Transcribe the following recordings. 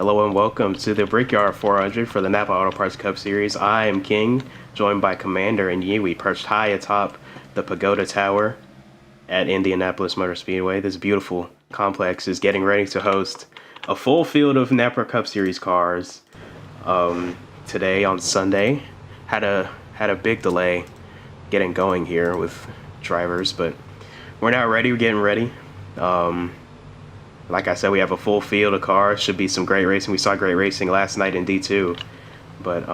Hello and welcome to the Brickyard 400 for the Napa Auto Parts Cup Series. I am King, joined by Commander and Yui, perched high atop the Pagoda Tower at Indianapolis Motor Speedway. This beautiful complex is getting ready to host a full field of Napa Cup Series cars. Today on Sunday, had a big delay getting going here with drivers, but we're now ready. We're getting ready. Like I said, we have a full field of cars. Should be some great racing. We saw great racing last night in D2. But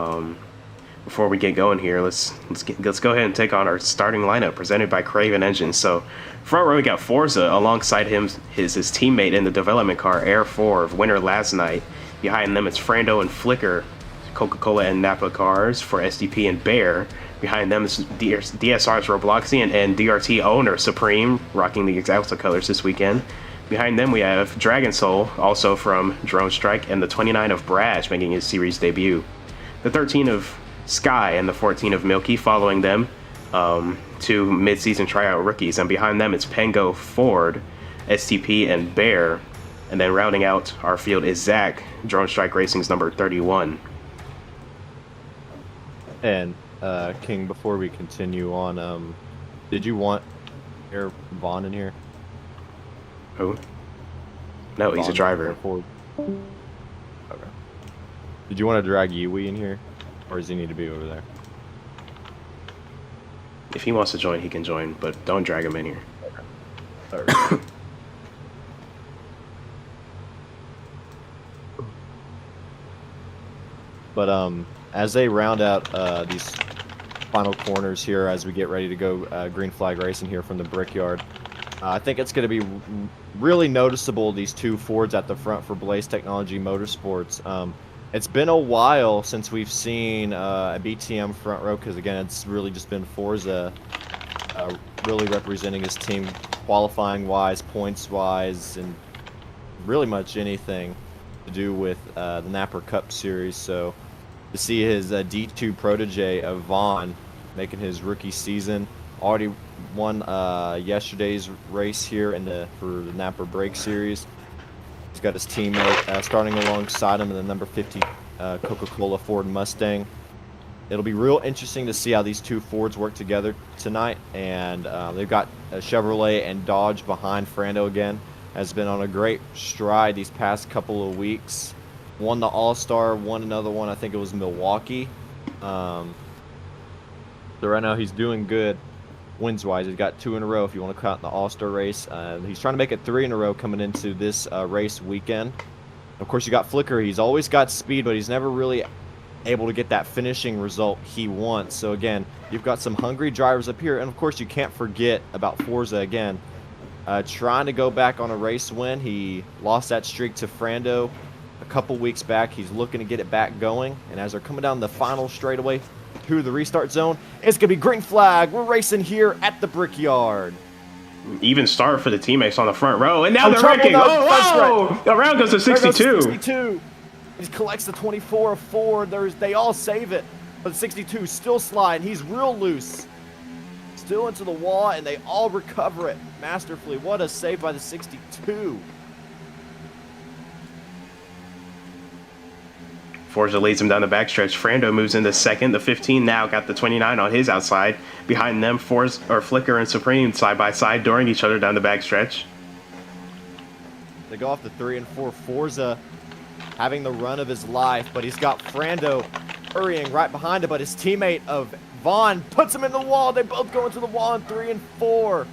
before we get going here, let's go ahead and take on our starting lineup presented by Craven Engines. So front row we got Forza alongside him, his teammate in the development car Air 4, winner last night. Behind them it's Frando and Flicker, Coca-Cola and Napa cars for SDP and Bear. Behind them is DSR's Robloxian and DRT owner Supreme, rocking the Exalta colors this weekend. Behind them we have Dragon Soul, also from Drone Strike, and the 29 of Brash making his series debut. The 13 of Sky and the 14 of Milky following them, two mid-season tryout rookies. And behind them it's Pengo, Ford, STP, and Bear. And then rounding out our field is Zach, Drone Strike Racing's number 31. And King, before we continue on, did you want Air Vaughn in here? Who? No, he's a driver. Okay. Did you want to drag Yui in here, or does he need to be over there? If he wants to join, he can join, but don't drag him in here. Okay. Right. But as they round out these final corners here, as we get ready to go green flag racing here from the Brickyard, I think it's going to be really noticeable, these two Fords at the front for Blaze Technology Motorsports. It's been a while since we've seen a BTM front row, because again, it's really just been Forza really representing his team qualifying wise, points wise, and really much anything to do with the Napa Cup Series. So to see his D2 protege of Vaughn making his rookie season, already won yesterday's race here for the Napa Break Series. He's got his teammate starting alongside him in the number 50 Coca-Cola Ford Mustang. It'll be real interesting to see how these two Fords work together tonight. And they've got Chevrolet and Dodge behind. Frando again has been on a great stride these past couple of weeks. Won the All-Star, won another one, I think it was Milwaukee. So right now he's doing good wins-wise. He's got 2 in a row if you want to count the All-Star race. He's trying to make it 3 in a row coming into this race weekend. Of course, you got Flicker. He's always got speed, but he's never really able to get that finishing result he wants. So again, you've got some hungry drivers up here. And of course, you can't forget about Forza again. Trying to go back on a race win. He lost that streak to Frando a couple weeks back. He's looking to get it back going. And as they're coming down the final straightaway to the restart zone, it's going to be green flag. We're racing here at the Brickyard. Even start for the teammates on the front row, and now they're wrecking. Oh, whoa! The round goes to 62. 62. He collects the 24 of Ford. They all save it, but the 62 still sliding. He's real loose. Still into the wall, and they all recover it masterfully. What a save by the 62. Forza leads him down the backstretch. Frando moves into second. The 15 now got the 29 on his outside. Behind them, Flicker and Supreme side by side, during each other down the backstretch. They go off the 3 and 4. Forza having the run of his life, but he's got Frando hurrying right behind him. But his teammate of Vaughn puts him in the wall. They both go into the wall in 3 and 4.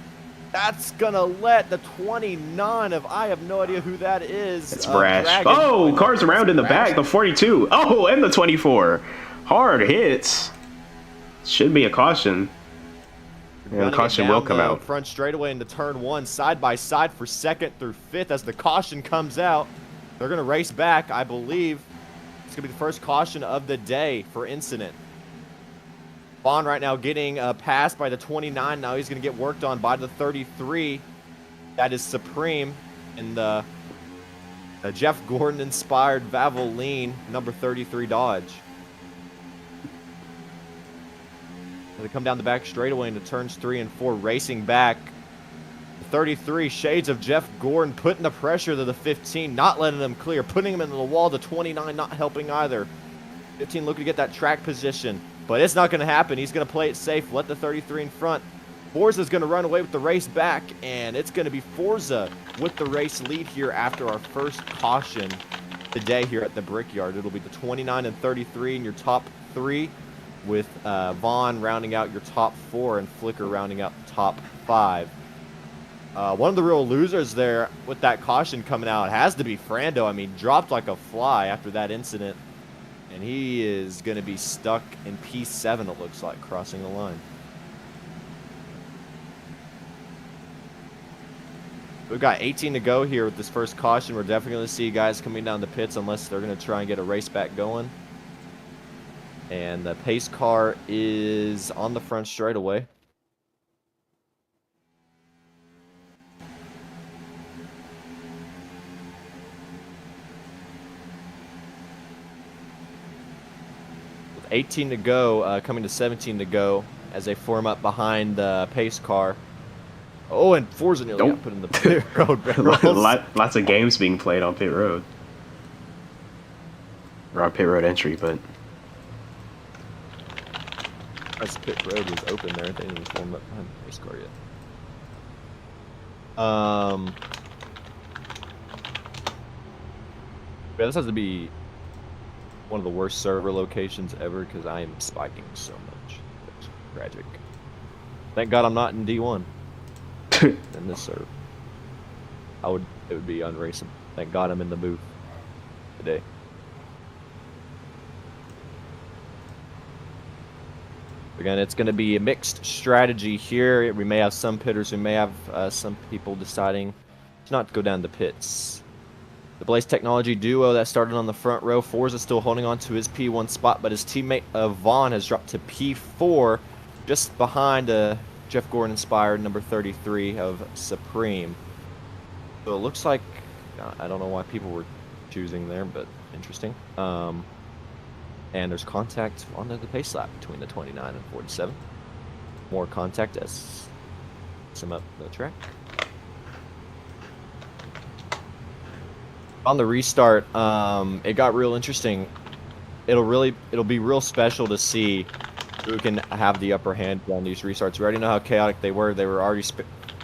That's gonna let the 29 of, I have no idea who that is. It's Brash. Oh, cars around in the back. The 42. Oh, and the 24. Hard hits. Should be a caution. And caution will come out. Front straightaway into turn 1, side by side for 2nd through 5th as the caution comes out. They're gonna race back, I believe. It's gonna be the first caution of the day for incident. Vaughn right now getting passed by the 29. Now he's going to get worked on by the 33. That is Supreme in the Jeff Gordon-inspired Valvoline number 33 Dodge. They come down the back straightaway into turns 3 and 4, racing back. The 33, shades of Jeff Gordon putting the pressure to the 15, not letting them clear, putting him into the wall. The 29 not helping either. 15 looking to get that track position, but it's not going to happen. He's going to play it safe, let the 33 in front. Forza's going to run away with the race back, and it's going to be Forza with the race lead here after our first caution today here at the Brickyard. It'll be the 29 and 33 in your top 3, with Vaughn rounding out your top 4 and Flicker rounding out the top 5. One of the real losers there with that caution coming out has to be Frando. I mean, dropped like a fly after that incident, and he is going to be stuck in P7, it looks like, crossing the line. We've got 18 to go here with this first caution. We're definitely going to see guys coming down the pits unless they're going to try and get a race back going. And the pace car is on the front straightaway. With 18 to go, coming to 17 to go as they form up behind the pace car. Oh, and Forza nearly got put in the pit road barrels. Lots of games being played on pit road. Or on pit road entry, but... As pit road was open there, they didn't even form up behind the pace car yet. Yeah, this has to be one of the worst server locations ever because I am spiking so much. It's tragic. Thank God I'm not in D1. In this server, it would be unracing. Thank God I'm in the booth today. Again, it's going to be a mixed strategy here. We may have some pitters, we may have some people deciding to not go down the pits. The Blaze Technology duo that started on the front row. Forza still holding on to his P1 spot, but his teammate Vaughn has dropped to P4, just behind Jeff Gordon inspired number 33 of Supreme. So it looks like, I don't know why people were choosing there, but interesting. And there's contact on the pace lap between the 29 and 47. More contact as some up the track. On the restart, it got real interesting. It'll be real special to see who can have the upper hand on these restarts. We already know how chaotic they were. They were already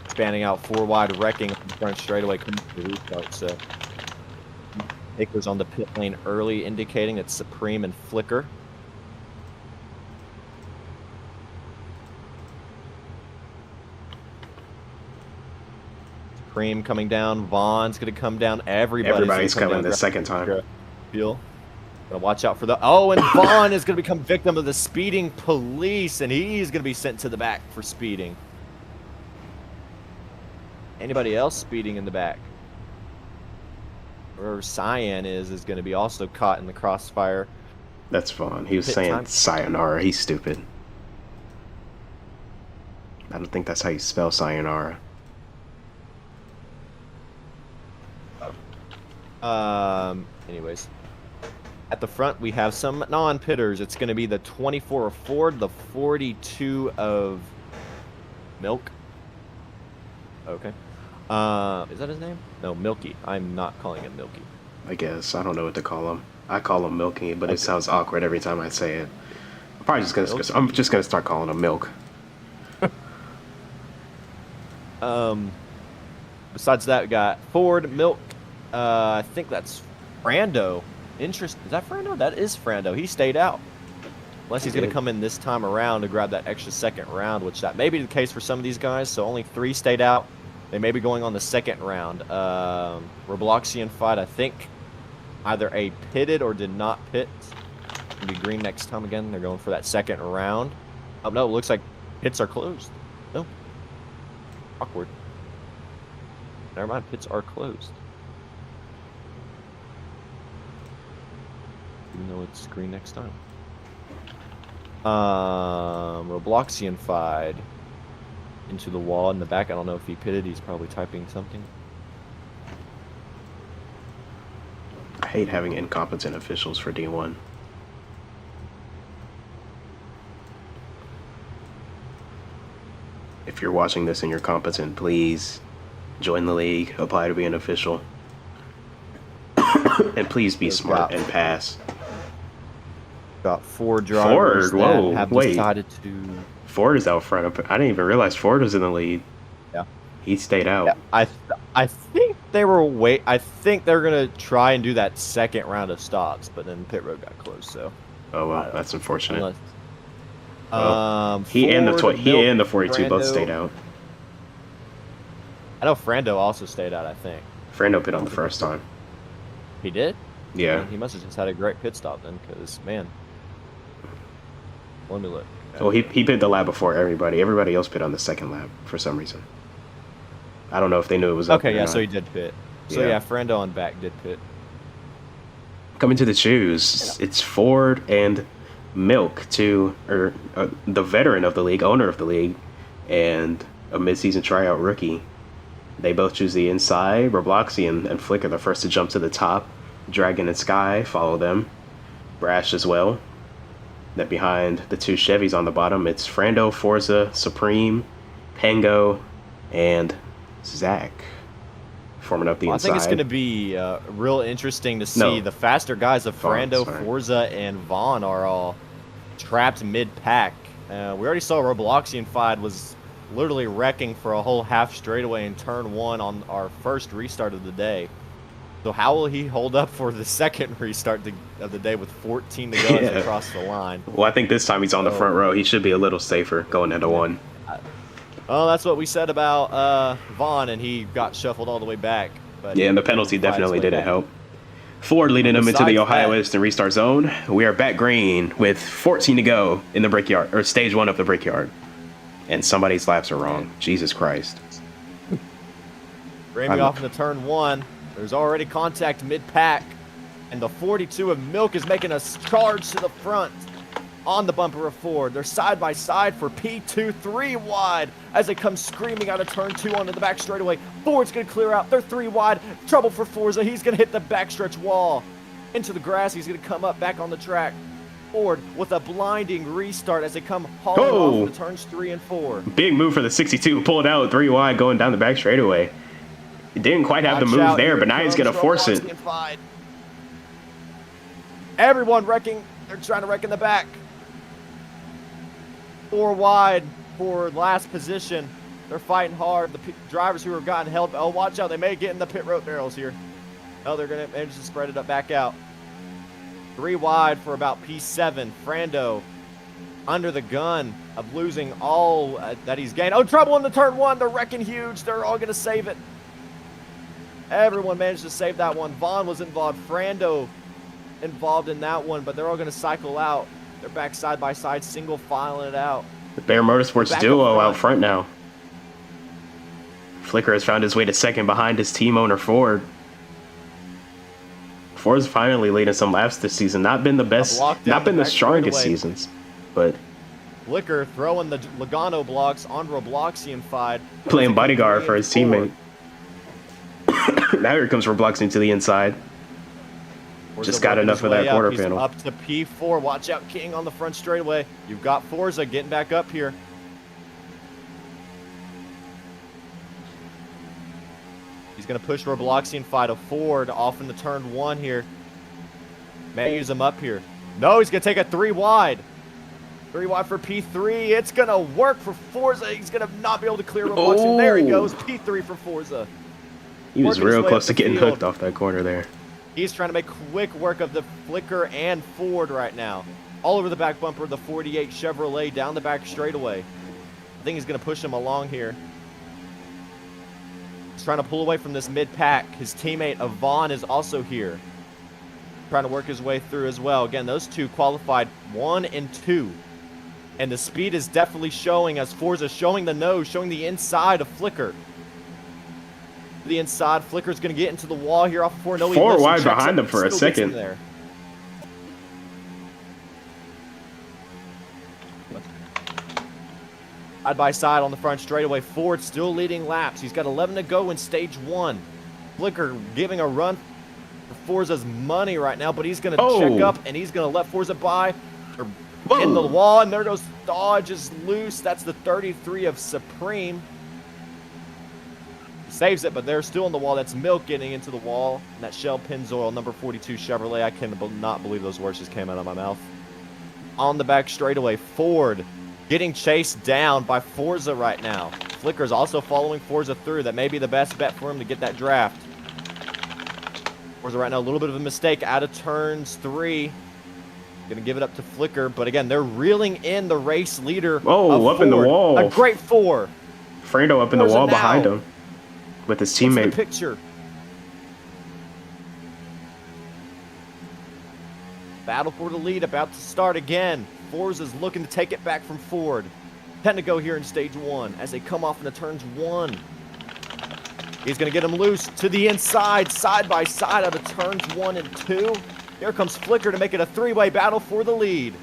spanning out 4 wide, wrecking on the front straightaway coming to the restart. So Baker's on the pit lane early, indicating it's Supreme and Flicker. Supreme coming down. Vaughn's going to come down. Everybody's coming the second time. Feel. Gotta watch out for the... Oh, and Vaughn is going to become victim of the speeding police, and he's going to be sent to the back for speeding. Anybody else speeding in the back? Wherever Cyan is going to be also caught in the crossfire. That's Vaughn. He was saying sayonara. He's stupid. I don't think that's how you spell sayonara. Anyways. At the front, we have some non-pitters. It's going to be the 24 of Ford, the 42 of Milk. Okay. Is that his name? No, Milky. I'm not calling him Milky. I guess. I don't know what to call him. I call him Milky, but it sounds awkward every time I say it. I'm just gonna start calling him Milk. Besides that, we got Ford, Milk. I think that's Frando. Is that Frando? That is Frando. He stayed out. Unless he's going to come in this time around to grab that extra second round, which that may be the case for some of these guys. So only 3 stayed out. They may be going on the second round. Robloxian fight, I think, either a pitted or did not pit. It'll be green next time again. They're going for that second round. Oh, no, it looks like pits are closed. No. Awkward. Never mind, pits are closed. Even though it's green next time. Robloxian fied into the wall in the back. I don't know if he pitted. He's probably typing something. I hate having incompetent officials for D1. If you're watching this and you're competent, please Join the league. Apply to be an official. And please be smart and pass. Got 4 drivers Ford, whoa, that have wait. decided to. Ford is out front. I didn't even realize Ford was in the lead. Yeah. He stayed out. Yeah, I think they were I think they're gonna try and do that second round of stops, but then pit road got closed. So. Oh well, that's unfortunate. Unless, he and the 42 Frando, both stayed out. I know Frando also stayed out. I think Frando pit on the first time. he did. Yeah. Man, he must have just had a great pit stop then, because man. Let me look. Well, he pit the lap before everybody. Everybody else pit on the second lap for some reason. I don't know if they knew it was up Okay, or yeah, not. so he did pit. So Yeah. yeah, Frando on back did pit. Coming to the choose, it's Ford and Milk, the veteran of the league, owner of the league, and a midseason tryout rookie. They both choose the inside. Robloxy and Flick are the first to jump to the top. Dragon and Sky follow them. Brash as well. Then behind the 2 Chevys on the bottom, it's Frando, Forza, Supreme, Pango, and Zach forming up the inside. I think it's going to be real interesting to see the faster guys of Frando, Forza, and Vaughn are all trapped mid-pack. We already saw Robloxian Fied was literally wrecking for a whole half straightaway in turn 1 on our first restart of the day. So how will he hold up for the second restart of the day with 14 to go as we cross the line? Well, I think this time he's on the front row. He should be a little safer going into 1. Well, that's what we said about Vaughn, and he got shuffled all the way back. But yeah, and the penalty definitely didn't help. Ford leading him into the Ohio Eastern restart zone. We are back green with 14 to go in the Brickyard, or stage 1 of the Brickyard. And somebody's laps are wrong. Jesus Christ. Bring me off into turn 1. There's already contact mid-pack, and the 42 of Milk is making a charge to the front on the bumper of Ford. They're side by side for P2, 3 wide as they come screaming out of turn 2 onto the back straightaway. Ford's going to clear out. They're 3 wide. Trouble for Forza. He's going to hit the backstretch wall into the grass. He's going to come up back on the track. Ford with a blinding restart as they come hauling off the turns 3 and 4. Big move for the 62. Pulled out 3 wide going down the back straightaway. He didn't quite have the move there, but now he's going to force it. Everyone wrecking. They're trying to wreck in the back. 4 wide for last position. They're fighting hard. The drivers who have gotten held. Oh, watch out. They may get in the pit road barrels here. Oh, they're going to manage to spread it up back out. 3 wide for about P7. Frando under the gun of losing all that he's gained. Oh, trouble in the turn 1. They're wrecking huge. They're all going to save it. Everyone managed to save that one. Vaughn was involved. Frando involved in that one, but they're all going to cycle out. They're back side by side, single filing it out. The Bear Motorsports duo out front now. Flicker has found his way to second behind his team owner Ford. Ford's finally leading some laps this season. Not been the best, not been the strongest seasons, but Flicker throwing the Logano blocks on Robloxian Fied. Playing bodyguard for his teammate. Now here comes Robloxian to the inside. Just got enough of that quarter panel. Up to P4. Watch out, King on the front straightaway. You've got Forza getting back up here. He's going to push Robloxian Fied to Ford off into turn 1 here. May use him up here. No, he's going to take a 3 wide. 3 wide for P3. It's going to work for Forza. He's going to not be able to clear Robloxian. There he goes. P3 for Forza. He was real close to getting hooked off that corner there. He's trying to make quick work of the Flicker and Ford right now. All over the back bumper of the 48 Chevrolet down the back straightaway. I think he's going to push him along here. He's trying to pull away from this mid-pack. His teammate Vaughn is also here. Trying to work his way through as well. Again, those two qualified 1 and 2. And the speed is definitely showing as Forza showing the nose, showing the inside of Flicker. The inside, Flicker's going to get into the wall here off of 4. No, 4 wide behind him for a second. There. Side by side on the front straightaway. Ford still leading laps. He's got 11 to go in stage 1. Flicker giving a run for Forza's money right now, but he's going to check up and he's going to let Forza by. In the wall, and there goes Dodge is loose. That's the 33 of Supreme. Saves it, but they're still on the wall. That's Milk getting into the wall. And that Shell Pennzoil, number 42 Chevrolet. I cannot believe those words just came out of my mouth. On the back straightaway, Ford getting chased down by Forza right now. Flicker's also following Forza through. That may be the best bet for him to get that draft. Forza right now, a little bit of a mistake out of turns 3. Going to give it up to Flicker, but again, they're reeling in the race leader. Oh, up Ford. in the wall. A great 4. Frando up in the wall behind him with his teammate. The picture. Battle for the lead about to start again. Forza's looking to take it back from Ford. 10 to go here in stage 1 as they come off into turns 1. He's going to get him loose to the inside, side by side out of turns 1 and 2. Here comes Flicker to make it a 3-way battle for the lead.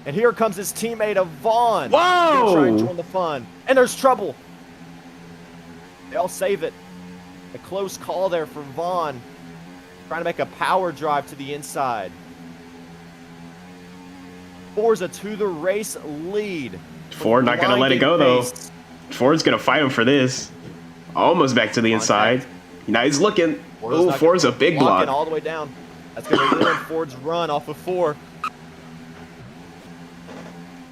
And here comes his teammate of Vaughn. Whoa! Try and join the fun. And there's trouble. They all save it. A close call there for Vaughn. Trying to make a power drive to the inside. Forza to the race lead. Ford not going to let it go, though. Ford's going to fight him for this. Almost back to the inside. Now he's looking. Oh, Ford's a big block. All the way down. That's going to ruin Ford's run off of 4.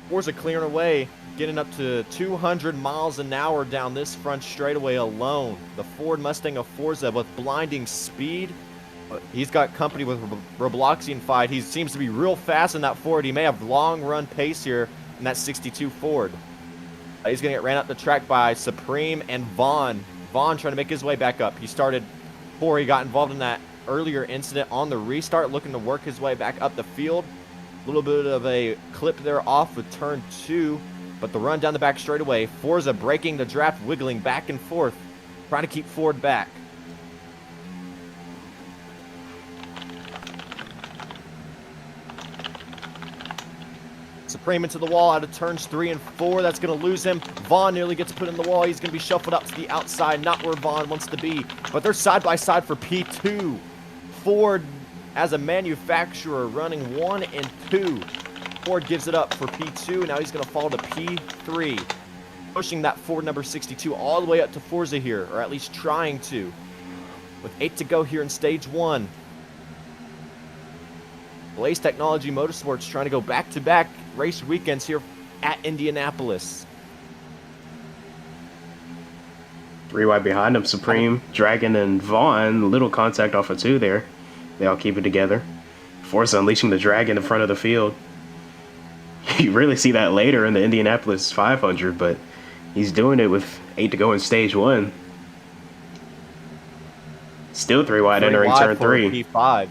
Forza clearing away, getting up to 200 miles an hour down this front straightaway alone. The Ford Mustang of Forza with blinding speed. He's got company with Robloxian Fight. He seems to be real fast in that Ford. He may have long run pace here in that 62 Ford. He's going to get ran up the track by Supreme and Vaughn. Vaughn trying to make his way back up. He started before he got involved in that earlier incident on the restart, looking to work his way back up the field. A little bit of a clip there off with turn 2, but the run down the back straightaway. Forza breaking the draft, wiggling back and forth, trying to keep Ford back. Supreme into the wall out of turns 3 and 4. That's going to lose him. Vaughn nearly gets put in the wall. He's going to be shuffled out to the outside, not where Vaughn wants to be. But they're side by side for P2. Ford, as a manufacturer, running 1 and 2. Ford gives it up for P2. Now he's going to fall to P3. Pushing that Ford number 62 all the way up to Forza here, or at least trying to. With 8 to go here in stage 1. Blaze Technology Motorsports trying to go back-to-back race weekends here at Indianapolis. 3 wide behind him, Supreme, Dragon, and Vaughn. Little contact off of 2 there. They all keep it together. Forza unleashing the Dragon in front of the field. You really see that later in the Indianapolis 500, but he's doing it with 8 to go in stage 1. Still 3 wide entering turn 3. P5.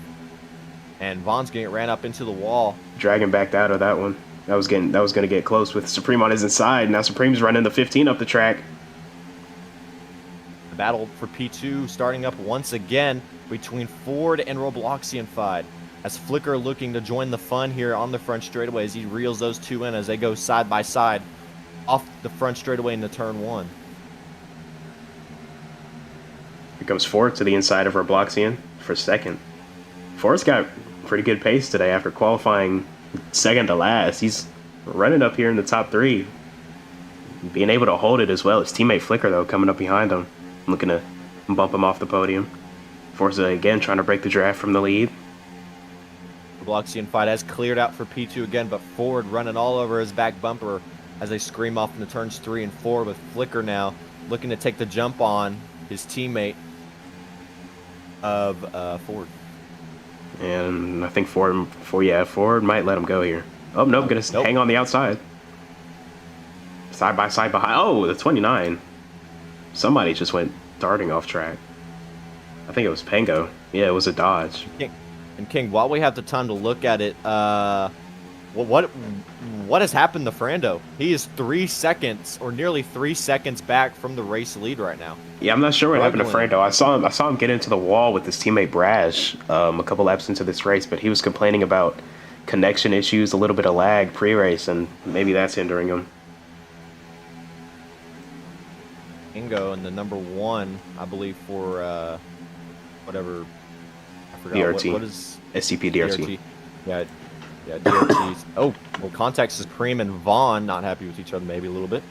And Vaughn's getting ran up into the wall. Dragon backed out of that one. That was going to get close with Supreme on his inside. Now Supreme's running the 15 up the track. The battle for P2 starting up once again between Ford and Robloxian Fight. As Flicker looking to join the fun here on the front straightaway as he reels those 2 in as they go side by side off the front straightaway into turn 1. Here comes Ford to the inside of Robloxian for second. Ford's got pretty good pace today after qualifying second to last. He's running up here in the top 3. Being able to hold it as well. His teammate Flicker, though, coming up behind him. Looking to bump him off the podium. Forza, again, trying to break the draft from the lead. Robloxian Fight has cleared out for P2 again, but Ford running all over his back bumper as they scream off into turns 3 and 4 with Flicker now looking to take the jump on his teammate of Ford. And I think Ford might let him go here. Oh, nope, going to hang on the outside. Side by side behind. Oh, the 29. Somebody just went darting off track. I think it was Pango. Yeah, it was a Dodge. King, while we have the time to look at it, what has happened to Frando? He is 3 seconds, or nearly 3 seconds back from the race lead right now. Yeah, I'm not sure what happened to Frando. I saw him get into the wall with his teammate Brash a couple laps into this race, but he was complaining about connection issues, a little bit of lag pre-race, and maybe that's hindering him. Ingo and the number 1, I believe, for whatever. I forgot DRT. what is SCP DRT. Yeah, DRTs. Oh, well, Contact Supreme and Vaughn not happy with each other maybe a little bit.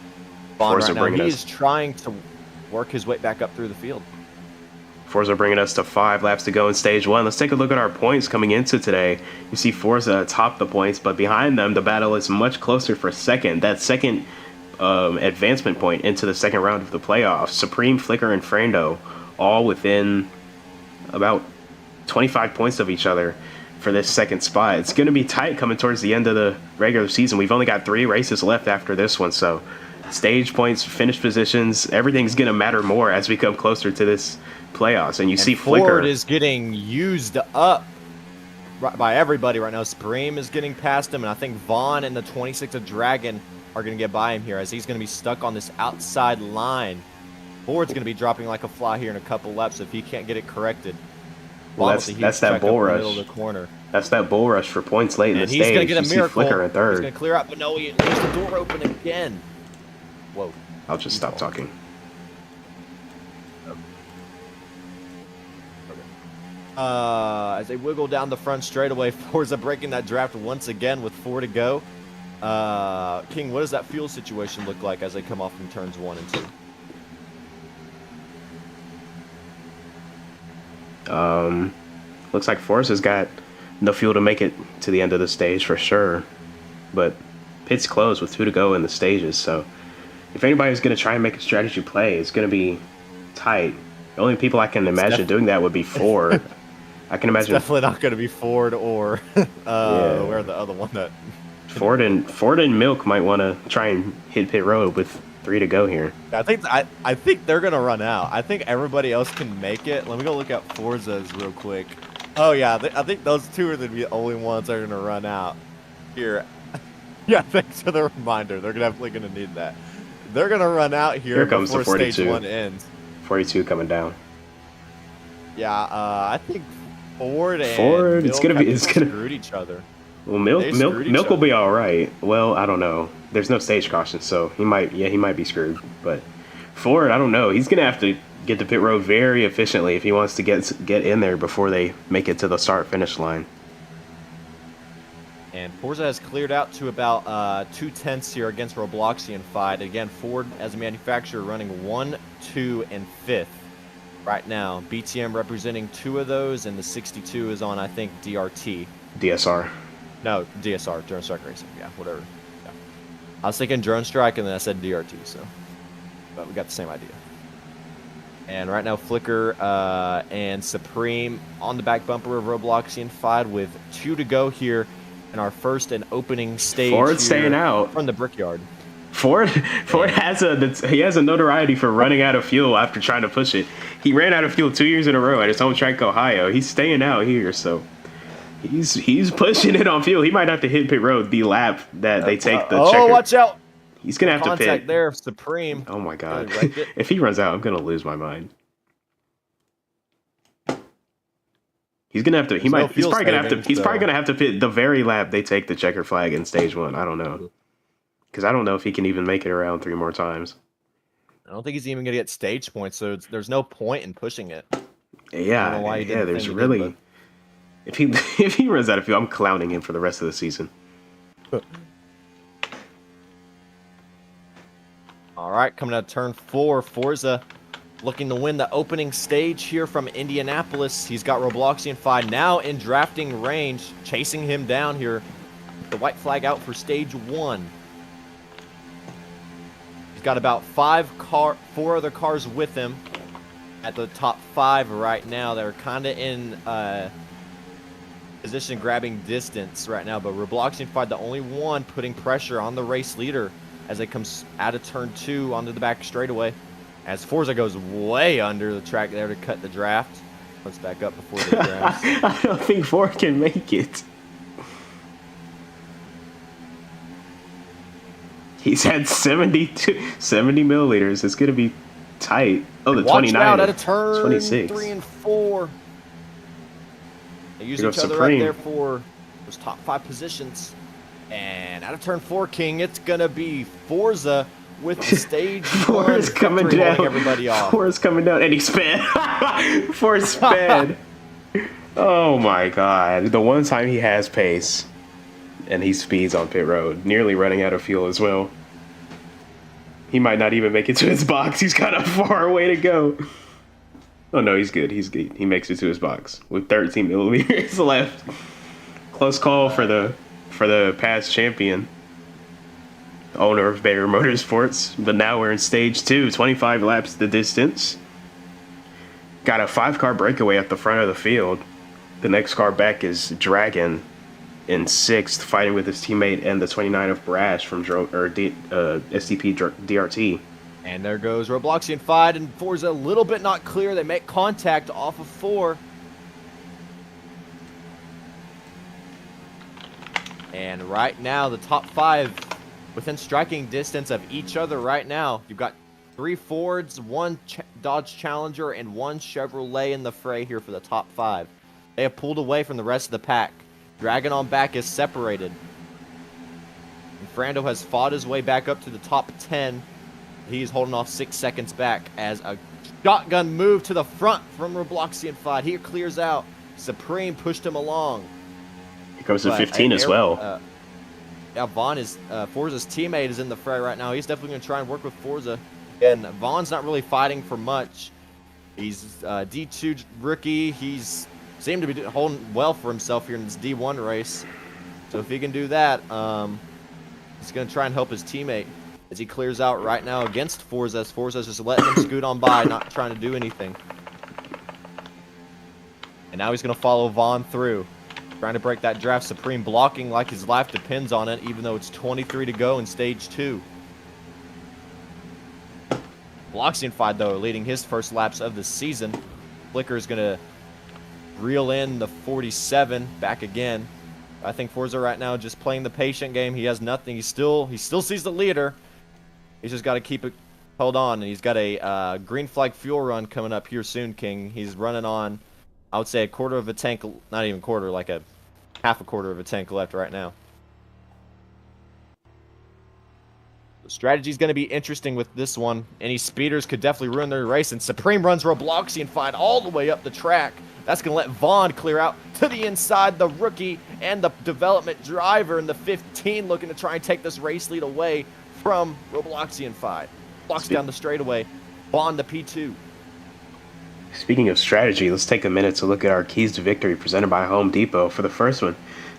Vaughn right now, he is trying to work his way back up through the field. Forza bringing us to 5 laps to go in stage 1. Let's take a look at our points coming into today. You see Forza atop the points, but behind them, the battle is much closer for second. That second advancement point into the second round of the playoffs. Supreme, Flicker, and Frando all within about 25 points of each other for this second spot. It's going to be tight coming towards the end of the regular season. We've only got 3 races left after this one, so stage points, finish positions, everything's going to matter more as we come closer to this playoffs. And you see Flicker Ford is getting used up by everybody right now. Supreme is getting past him, and I think Vaughn and the 26 of Dragon are going to get by him here as he's going to be stuck on this outside line. Ford's going to be dropping like a fly here in a couple laps if he can't get it corrected. Well, that's that bull rush. Middle of the corner. That's that bull rush for points late in the stage. He's going to get a miracle. Flicker in third. He's going to clear out, but no, he leaves the door open again. Whoa. I'll just stop talking. As they wiggle down the front straightaway, Forza breaking that draft once again with 4 to go. King, what does that fuel situation look like as they come off from turns 1 and 2? Looks like Forza's got no fuel to make it to the end of the stage for sure. But pit's closed with 2 to go in the stages, so if anybody's going to try and make a strategy play, it's going to be tight. The only people I can imagine doing that would be Ford. I can imagine. It's definitely not going to be Ford or where the other one that. Ford and Milk might want to try and hit pit road with 3 to go here. I think they're going to run out. I think everybody else can make it. Let me go look at Forza's real quick. Oh yeah, I think those 2 are the only ones that are going to run out here. Yeah, thanks for the reminder. They're definitely going to need that. They're going to run out here comes before the 42. stage 1 ends. 42 coming down. Yeah, I think Ford and Milk it's gonna screwed each other. Well, Milk will be all right. Well, I don't know. There's no stage caution, so he might be screwed. But Ford, I don't know. He's gonna have to get to pit road very efficiently if he wants to get in there before they make it to the start finish line. And Forza has cleared out to about 2/10 here against Robloxian fight. Again, Ford as a manufacturer running 1, 2, and 5th right now. BTM representing 2 of those, and the 62 is on, I think, DRT. DSR. No, DSR, Drone Strike Racing. Yeah, whatever. Yeah. I was thinking Drone Strike, and then I said DRT, so. But we got the same idea. And right now, Flicker and Supreme on the back bumper of Robloxian fight with 2 to go here in our first and opening stage. Ford's staying out from the Brickyard. Ford has a notoriety for running out of fuel after trying to push it. He ran out of fuel 2 years in a row at his home track, Ohio. He's staying out here, so he's pushing it on fuel. He might have to hit pit road the lap that they take the checker. Oh, watch out! He's gonna have to pit there, Supreme. Oh my god! If he runs out, I'm gonna lose my mind. He's gonna have to. He's probably gonna have to pit the very lap they take the checker flag in stage 1. I don't know, because I don't know if he can even make it around 3 more times. I don't think he's even gonna get stage points, so there's no point in pushing it. Yeah, there's really. If he runs out of fuel, I'm clowning him for the rest of the season. All right, coming out of turn 4, Forza looking to win the opening stage here from Indianapolis. He's got Robloxian 5 now in drafting range, chasing him down here. The white flag out for stage 1. He's got about 4 other cars with him at the top 5 right now. They're kind of in position grabbing distance right now, but Robloxian 5 the only one putting pressure on the race leader as it comes out of turn 2 onto the back straightaway. As Forza goes way under the track there to cut the draft. Let's back up before the draft. I don't think Ford can make it. He's had 70 milliliters. It's going to be tight. Oh, the 29. Watch out at a turn 26. 3 and 4. They use each other right there for those top 5 positions. And out of turn 4, King, it's going to be Forza with the stage 1 is coming down. Everybody off. Forrest coming down, and he sped. Forrest sped. Oh my god! The one time he has pace, and he speeds on pit road, nearly running out of fuel as well. He might not even make it to his box. He's got a far way to go. Oh no, he's good. He's good. He makes it to his box with 13 millimeters left. Close call for the past champion, owner of Bayer Motorsports. But now we're in stage 2, 25 laps the distance. Got a 5-car breakaway at the front of the field. The next car back is Dragon in 6th, fighting with his teammate and the 29 of Brash from STP DRT. And there goes Robloxian Fight, and Forza a little bit not clear. They make contact off of 4. And right now, the top 5 within striking distance of each other right now. You've got 3 Fords, 1 Dodge Challenger, and 1 Chevrolet in the fray here for the top 5. They have pulled away from the rest of the pack. Dragon on back is separated. And Frando has fought his way back up to the top 10. He's holding off 6 seconds back as a shotgun move to the front from Robloxian Fight. He clears out. Supreme pushed him along. Here comes the 15 as well. Yeah, Vaughn is Forza's teammate is in the fray right now. He's definitely going to try and work with Forza. And Vaughn's not really fighting for much. He's D2 rookie. He's seemed to be holding well for himself here in this D1 race. So if he can do that, he's going to try and help his teammate as he clears out right now against Forza. Forza's just letting him scoot on by, not trying to do anything. And now he's going to follow Vaughn through, trying to break that draft. Supreme blocking like his life depends on it, even though it's 23 to go in stage 2. Bloxian Fight, though, leading his first laps of the season. Flicker is going to reel in the 47 back again. I think Forza right now just playing the patient game. He has nothing. He still sees the leader. He's just got to keep it held on. And he's got a green flag fuel run coming up here soon, King. He's running on, I would say, a quarter of a tank, not even quarter, like a half a quarter of a tank left right now. The strategy is going to be interesting with this one. Any speeders could definitely ruin their race. And Supreme runs Robloxian Fight all the way up the track. That's going to let Vaughn clear out to the inside. The rookie and the development driver in the 15 looking to try and take this race lead away from Robloxian Fight. Blocks down the straightaway. Vaughn the P2. Speaking of strategy, let's take a minute to look at our keys to victory presented by Home Depot. For the first one,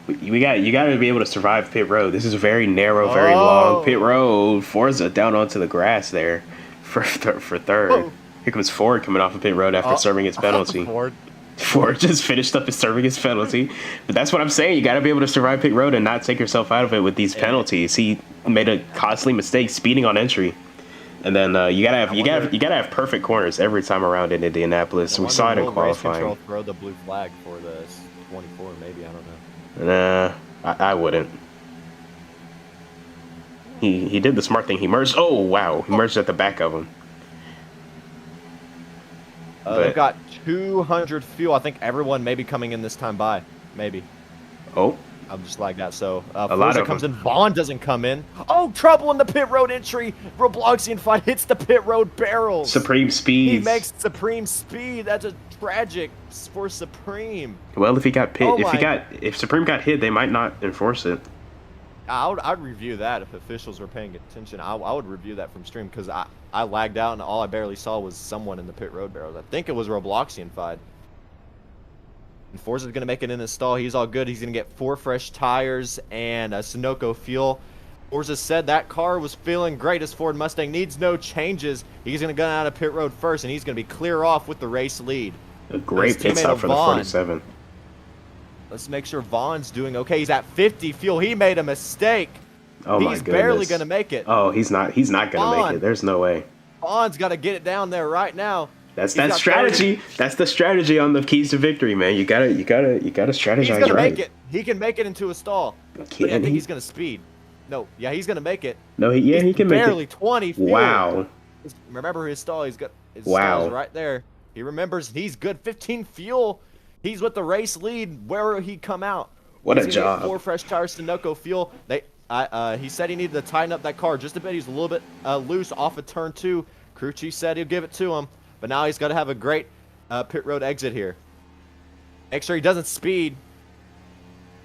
you got to be able to survive pit road. This is a very narrow, very long pit road. Forza down onto the grass there for third. Oh. Here comes Ford coming off of pit road after serving his penalty. Ford just finished up his serving his penalty. But that's what I'm saying. You got to be able to survive pit road and not take yourself out of it with these penalties. He made a costly mistake speeding on entry. And then you gotta have perfect corners every time around in Indianapolis. We saw it in qualifying. Throw the blue flag for the 24, maybe, I don't know. Nah, I wouldn't. He did the smart thing. He merged. Oh wow, he merged at the back of him. They've got 200 fuel. I think everyone may be coming in this time by, maybe. Oh. I'm just like that. So a lot of comes in. Vaughn doesn't come in. Oh, trouble in the pit road entry. Robloxian Fight hits the pit road barrels. Supreme speed. He makes Supreme speed. That's a tragic for Supreme. Well, if he got pit, if Supreme got hit, they might not enforce it. I'd review that if officials were paying attention. I would review that from stream because I lagged out and all I barely saw was someone in the pit road barrels. I think it was Robloxian Fight. And Forza's going to make it in his stall. He's all good. He's going to get 4 fresh tires and a Sunoco fuel. Forza said that car was feeling great. His Ford Mustang needs no changes. He's going to go out of pit road first, and he's going to be clear off with the race lead. A great pit stop for the 47. Let's make sure Vaughn's doing okay. He's at 50 fuel. He made a mistake. Oh my goodness. He's barely going to make it. Oh, he's not going to make it. There's no way. Vaughn's got to get it down there right now. That's that strategy. 30. That's the strategy on the keys to victory, man. You gotta strategize. He's gonna right. make it. He can make it into a stall. But I think he's gonna speed. No, yeah, he's gonna make it. No, he can make it. Barely 20 fuel. Wow. Remember his stall. He's got his stall right there. He remembers. He's good. 15 fuel. He's with the race lead. Where will he come out? What a job. 4 fresh tires, Sunoco fuel. He said he needed to tighten up that car just a bit. He's a little bit loose off of turn 2. Crew chief said he'll give it to him. But now he's got to have a great pit road exit here. Make sure he doesn't speed.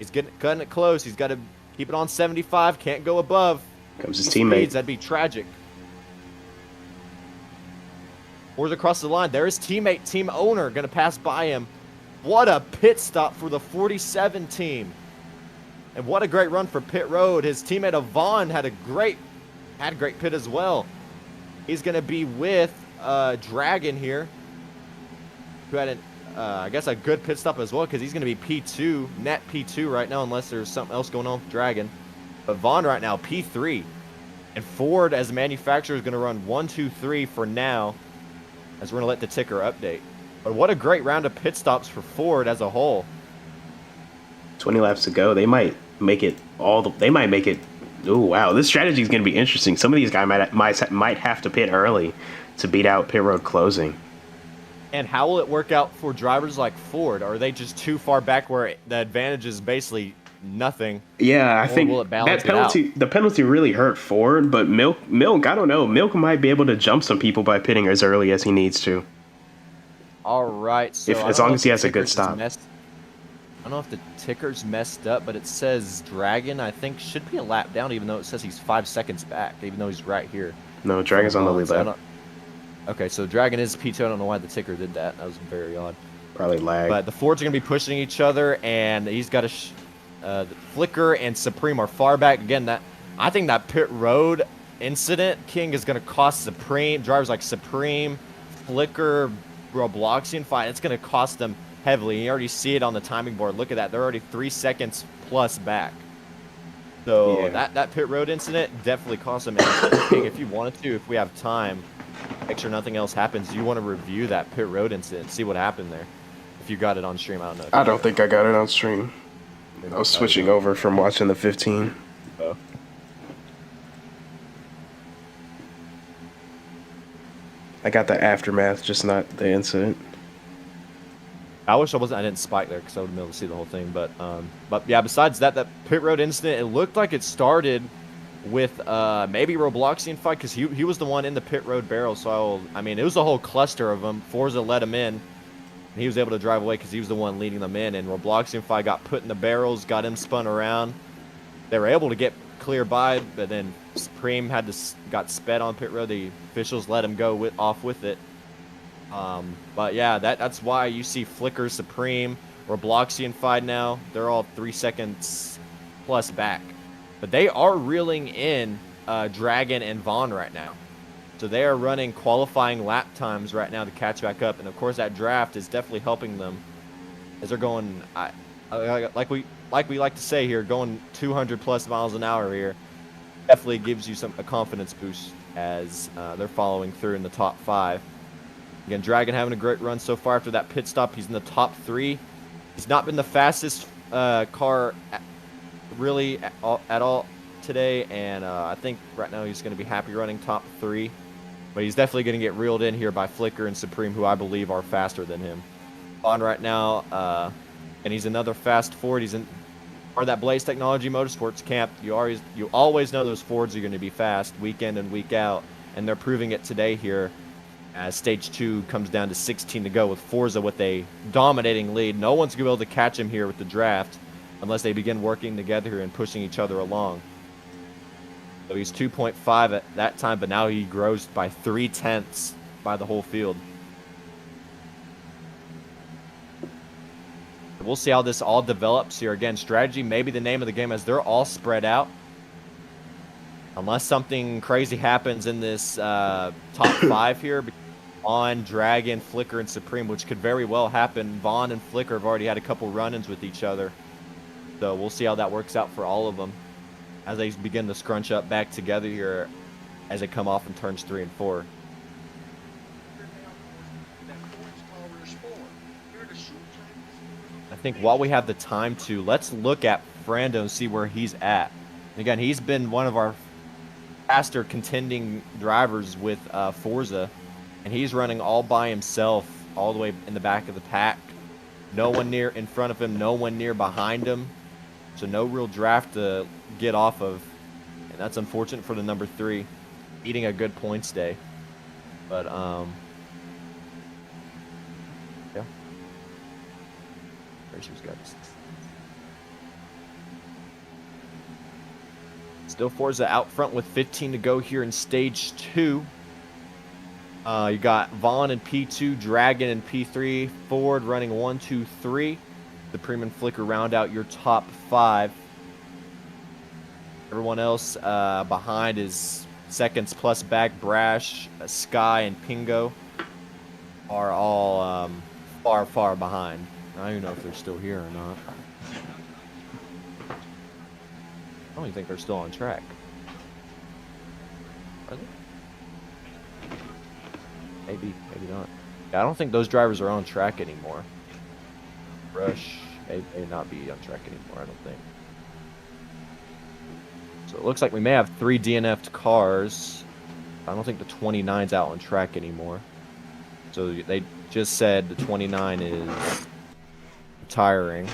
He's cutting it close. He's got to keep it on 75. Can't go above. Comes his teammate. That'd be tragic. Forza across the line. There his teammate, team owner, going to pass by him. What a pit stop for the 47 team. And what a great run for pit road. His teammate Vaughn had a great pit as well. He's going to be with Dragon here, who had I guess a good pit stop as well, because he's going to be P2, net P2 right now, unless there's something else going on with Dragon. But Vaughn right now, P3. And Ford, as a manufacturer, is going to run 1, 2, 3 for now, as we're going to let the ticker update. But what a great round of pit stops for Ford as a whole. 20 laps to go. They might make it they might make it. Oh, wow. This strategy is going to be interesting. Some of these guys might have to pit early to beat out pit road closing. And how will it work out for drivers like Ford? Are they just too far back where the advantage is basically nothing? Yeah, I think will it balance that penalty, the penalty really hurt Ford, but Milk, I don't know. Milk might be able to jump some people by pitting as early as he needs to. All right. So as long as he has a good stop. I don't know if the ticker's messed up, but it says Dragon, I think, should be a lap down, even though it says he's 5 seconds back, even though he's right here. No, Dragon's on the lead lap. Okay, so Dragon is P2. I don't know why the ticker did that. That was very odd. Probably lag. But the Fords are going to be pushing each other, and he's got Flicker and Supreme are far back. Again, I think that pit road incident, King, is going to cost Supreme, drivers like Supreme, Flicker, Robloxian fight. It's going to cost them heavily. You already see it on the timing board. Look at that. They're already 3 seconds plus back. So yeah. that pit road incident definitely cost them. And King, if you wanted to, if we have time, make sure nothing else happens, you want to review that pit road incident, see what happened there. If you got it on stream, I don't know. I don't think I got it on stream. I was switching over from watching the 15. Oh. I got the aftermath, just not the incident. I wish I didn't spike there because I would have been able to see the whole thing. But yeah, besides that pit road incident, it looked like it started with maybe Robloxian fight, because he was the one in the pit road barrel. So I mean, it was a whole cluster of them. Forza let him in, and he was able to drive away because he was the one leading them in. And Robloxian fight got put in the barrels, got him spun around. They were able to get clear by, but then Supreme got sped on pit road. The officials let him go off with it. But yeah, that's why you see Flicker, Supreme, Robloxian fight now. They're all 3 seconds plus back. But they are reeling in Dragon and Vaughn right now. So they are running qualifying lap times right now to catch back up. And of course that draft is definitely helping them as they're going, like we like to say here, going 200 plus miles an hour here. Definitely gives you a confidence boost as they're following through in the top 5. Again, Dragon having a great run so far after that pit stop. He's in the top 3. He's not been the fastest car really at all today, and I think right now he's going to be happy running top 3. But he's definitely going to get reeled in here by Flicker and Supreme, who I believe are faster than him. On right now, and he's another fast Ford. He's in part of that Blaze Technology Motorsports camp. You always know those Fords are going to be fast week in and week out, and they're proving it today here as Stage 2 comes down to 16 to go with Forza with a dominating lead. No one's going to be able to catch him here with the draft unless they begin working together and pushing each other along. So he's 2.5 at that time, but now he grows by 0.3 by the whole field. We'll see how this all develops here. Again, strategy may be the name of the game as they're all spread out. Unless something crazy happens in this top 5 here on Dragon, Flicker, and Supreme, which could very well happen. Vaughn and Flicker have already had a couple run-ins with each other. So we'll see how that works out for all of them as they begin to scrunch up back together here as they come off in turns 3 and 4. I think while we have the time to, let's look at Frando and see where he's at. Again, he's been one of our faster contending drivers with Forza, and he's running all by himself all the way in the back of the pack. No one near in front of him, no one near behind him. So no real draft to get off of. And that's unfortunate for the number 3, eating a good points day. But, yeah. Racers got this. Still Forza out front with 15 to go here in Stage 2. You got Vaughn in P2, Dragon in P3, Ford running 1, 2, 3. The Supreme and Flicker round out your top 5. Everyone else behind is seconds plus back. Brash, Sky, and Pingo are all far, far behind. I don't even know if they're still here or not. I don't even think they're still on track. Are they? Maybe, maybe not. Yeah, I don't think those drivers are on track anymore. Rush may not be on track anymore, I don't think. So it looks like we may have 3 DNF'd cars. I don't think the 29's out on track anymore. So they just said the 29 is retiring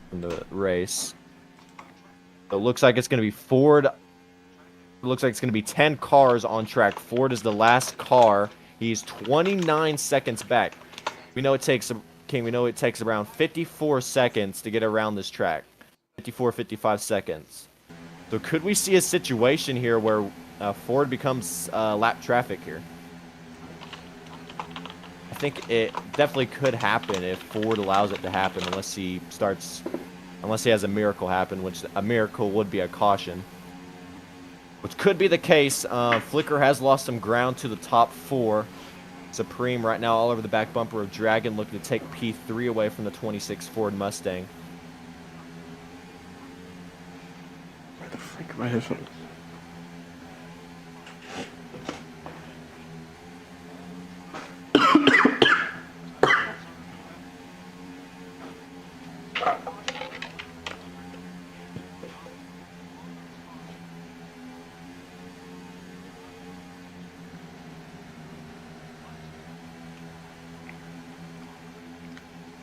from the race. So it looks like it's going to be Ford. It looks like it's going to be 10 cars on track. Ford is the last car. He's 29 seconds back. We know it takes around 54 seconds to get around this track. 54, 55 seconds. So could we see a situation here where Ford becomes lap traffic here? I think it definitely could happen if Ford allows it to happen, unless he has a miracle happen, which a miracle would be a caution. Which could be the case. Flicker has lost some ground to the top 4. Supreme right now all over the back bumper of Dragon, looking to take P3 away from the 26 Ford Mustang. Where the frick are my headphones?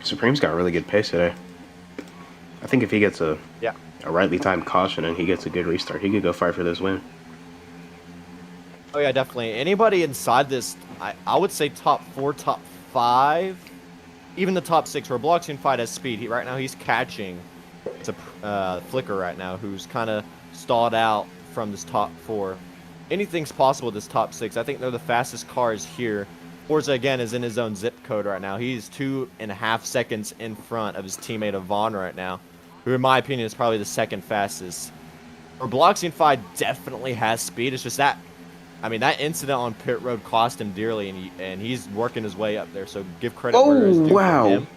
Supreme's got really good pace today. I think if he gets a rightly timed caution and he gets a good restart, he could go fight for this win. Oh yeah, definitely. Anybody inside this, I would say top 4, top 5, even the top 6. Where Blockchain Fight has speed. Right now he's catching. It's a Flicker right now, who's kind of stalled out from this top 4. Anything's possible with this top 6. I think they're the fastest cars here. Forza, again, is in his own zip code right now. He's 2.5 seconds in front of his teammate Vaughn right now, who, in my opinion, is probably the second fastest. Or Blockchain Fight definitely has speed. It's just that, I mean, that incident on pit road cost him dearly, and he's working his way up there. So give credit where it's due for him.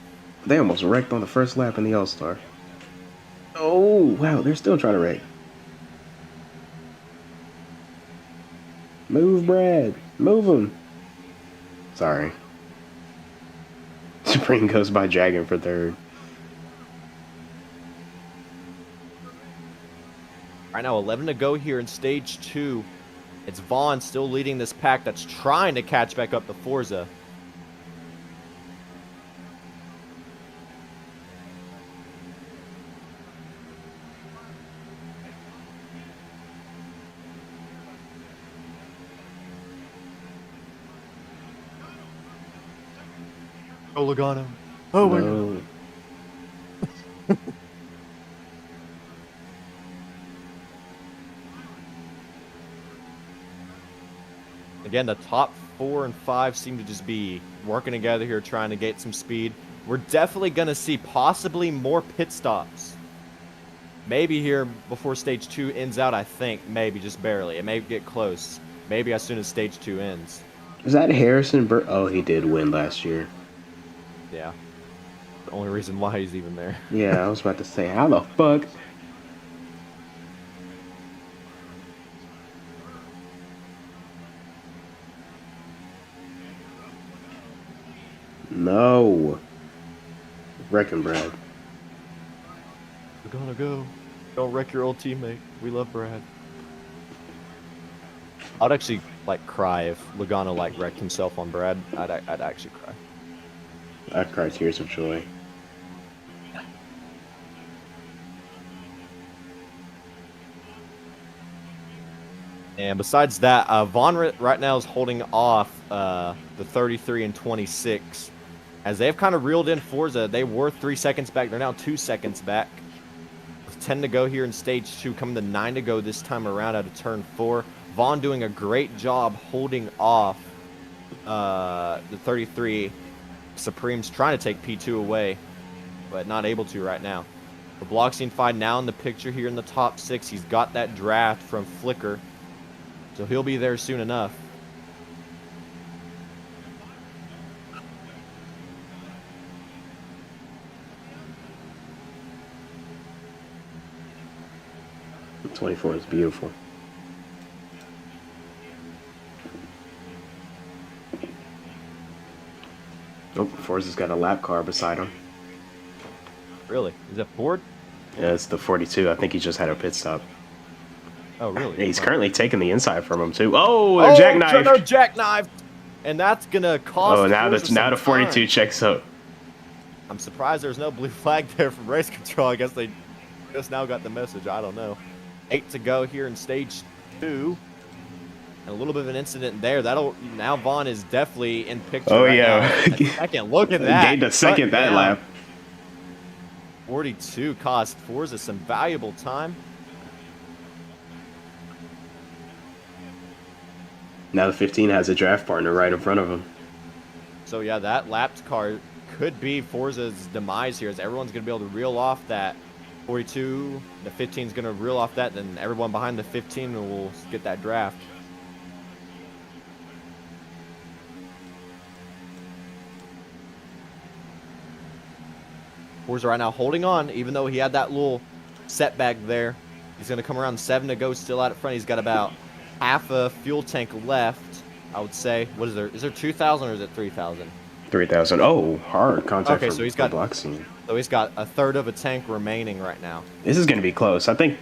They almost wrecked on the first lap in the All-Star. Oh, wow, they're still trying to wreck. Move, Brad. Move him. Sorry. Supreme goes by Dragon for 3rd. Right now, 11 to go here in stage 2. It's Vaughn still leading this pack that's trying to catch back up to Forza. Oh, Logano. Oh, my God. Again, the top 4 and 5 seem to just be working together here, trying to get some speed. We're definitely going to see possibly more pit stops. Maybe here before stage 2 ends out, I think. Maybe, just barely. It may get close. Maybe as soon as stage 2 ends. Is that Harrison Oh, he did win last year. Yeah. The only reason why he's even there. Yeah, I was about to say, how the fuck? No. Wrecking Brad. We're gonna go. Don't wreck your old teammate. We love Brad. I'd actually, like, cry if Logano, like, wrecked himself on Brad. I'd actually cry. I cry tears of joy. And besides that, Vaughn right now is holding off the 33 and 26. As they've kind of reeled in Forza, they were 3 seconds back. They're now 2 seconds back. With 10 to go here in stage 2, coming to 9 to go this time around out of turn 4. Vaughn doing a great job holding off the 33, Supreme's trying to take P2 away, but not able to right now. The Blockstein Fide now in the picture here in the top 6. He's got that draft from Flicker, so he'll be there soon enough. The 24 is beautiful. Oh, Forza's got a lap car beside him. Really? Is that Ford? Yeah, it's the 42. I think he just had a pit stop. Oh, really? He's currently taking the inside from him, too. Oh, they're jackknifed. No, jackknifed. And that's going to cost now the 42 time. checks up. I'm surprised there's no blue flag there from race control. I guess they just now got the message. I don't know. 8 to go here in stage 2. And a little bit of an incident there. Now Vaughn is definitely in picture. Oh, right yeah. Now. A second. Look at that. Gained a second that down. lap. 42 cost Forza some valuable time. Now the 15 has a draft partner right in front of him. So yeah, that lapped car could be Forza's demise here, as everyone's going to be able to reel off that 42. The 15 is going to reel off that, then everyone behind the 15 will get that draft. Forza right now holding on, even though he had that little setback there. He's going to come around 7 to go, still out at front. He's got about half a fuel tank left, I would say. What is there? Is there 2,000 or is it 3,000? 3,000. Oh, hard contact. Okay, for so he's got Blockstein. So he's got a third of a tank remaining right now. This is going to be close. I think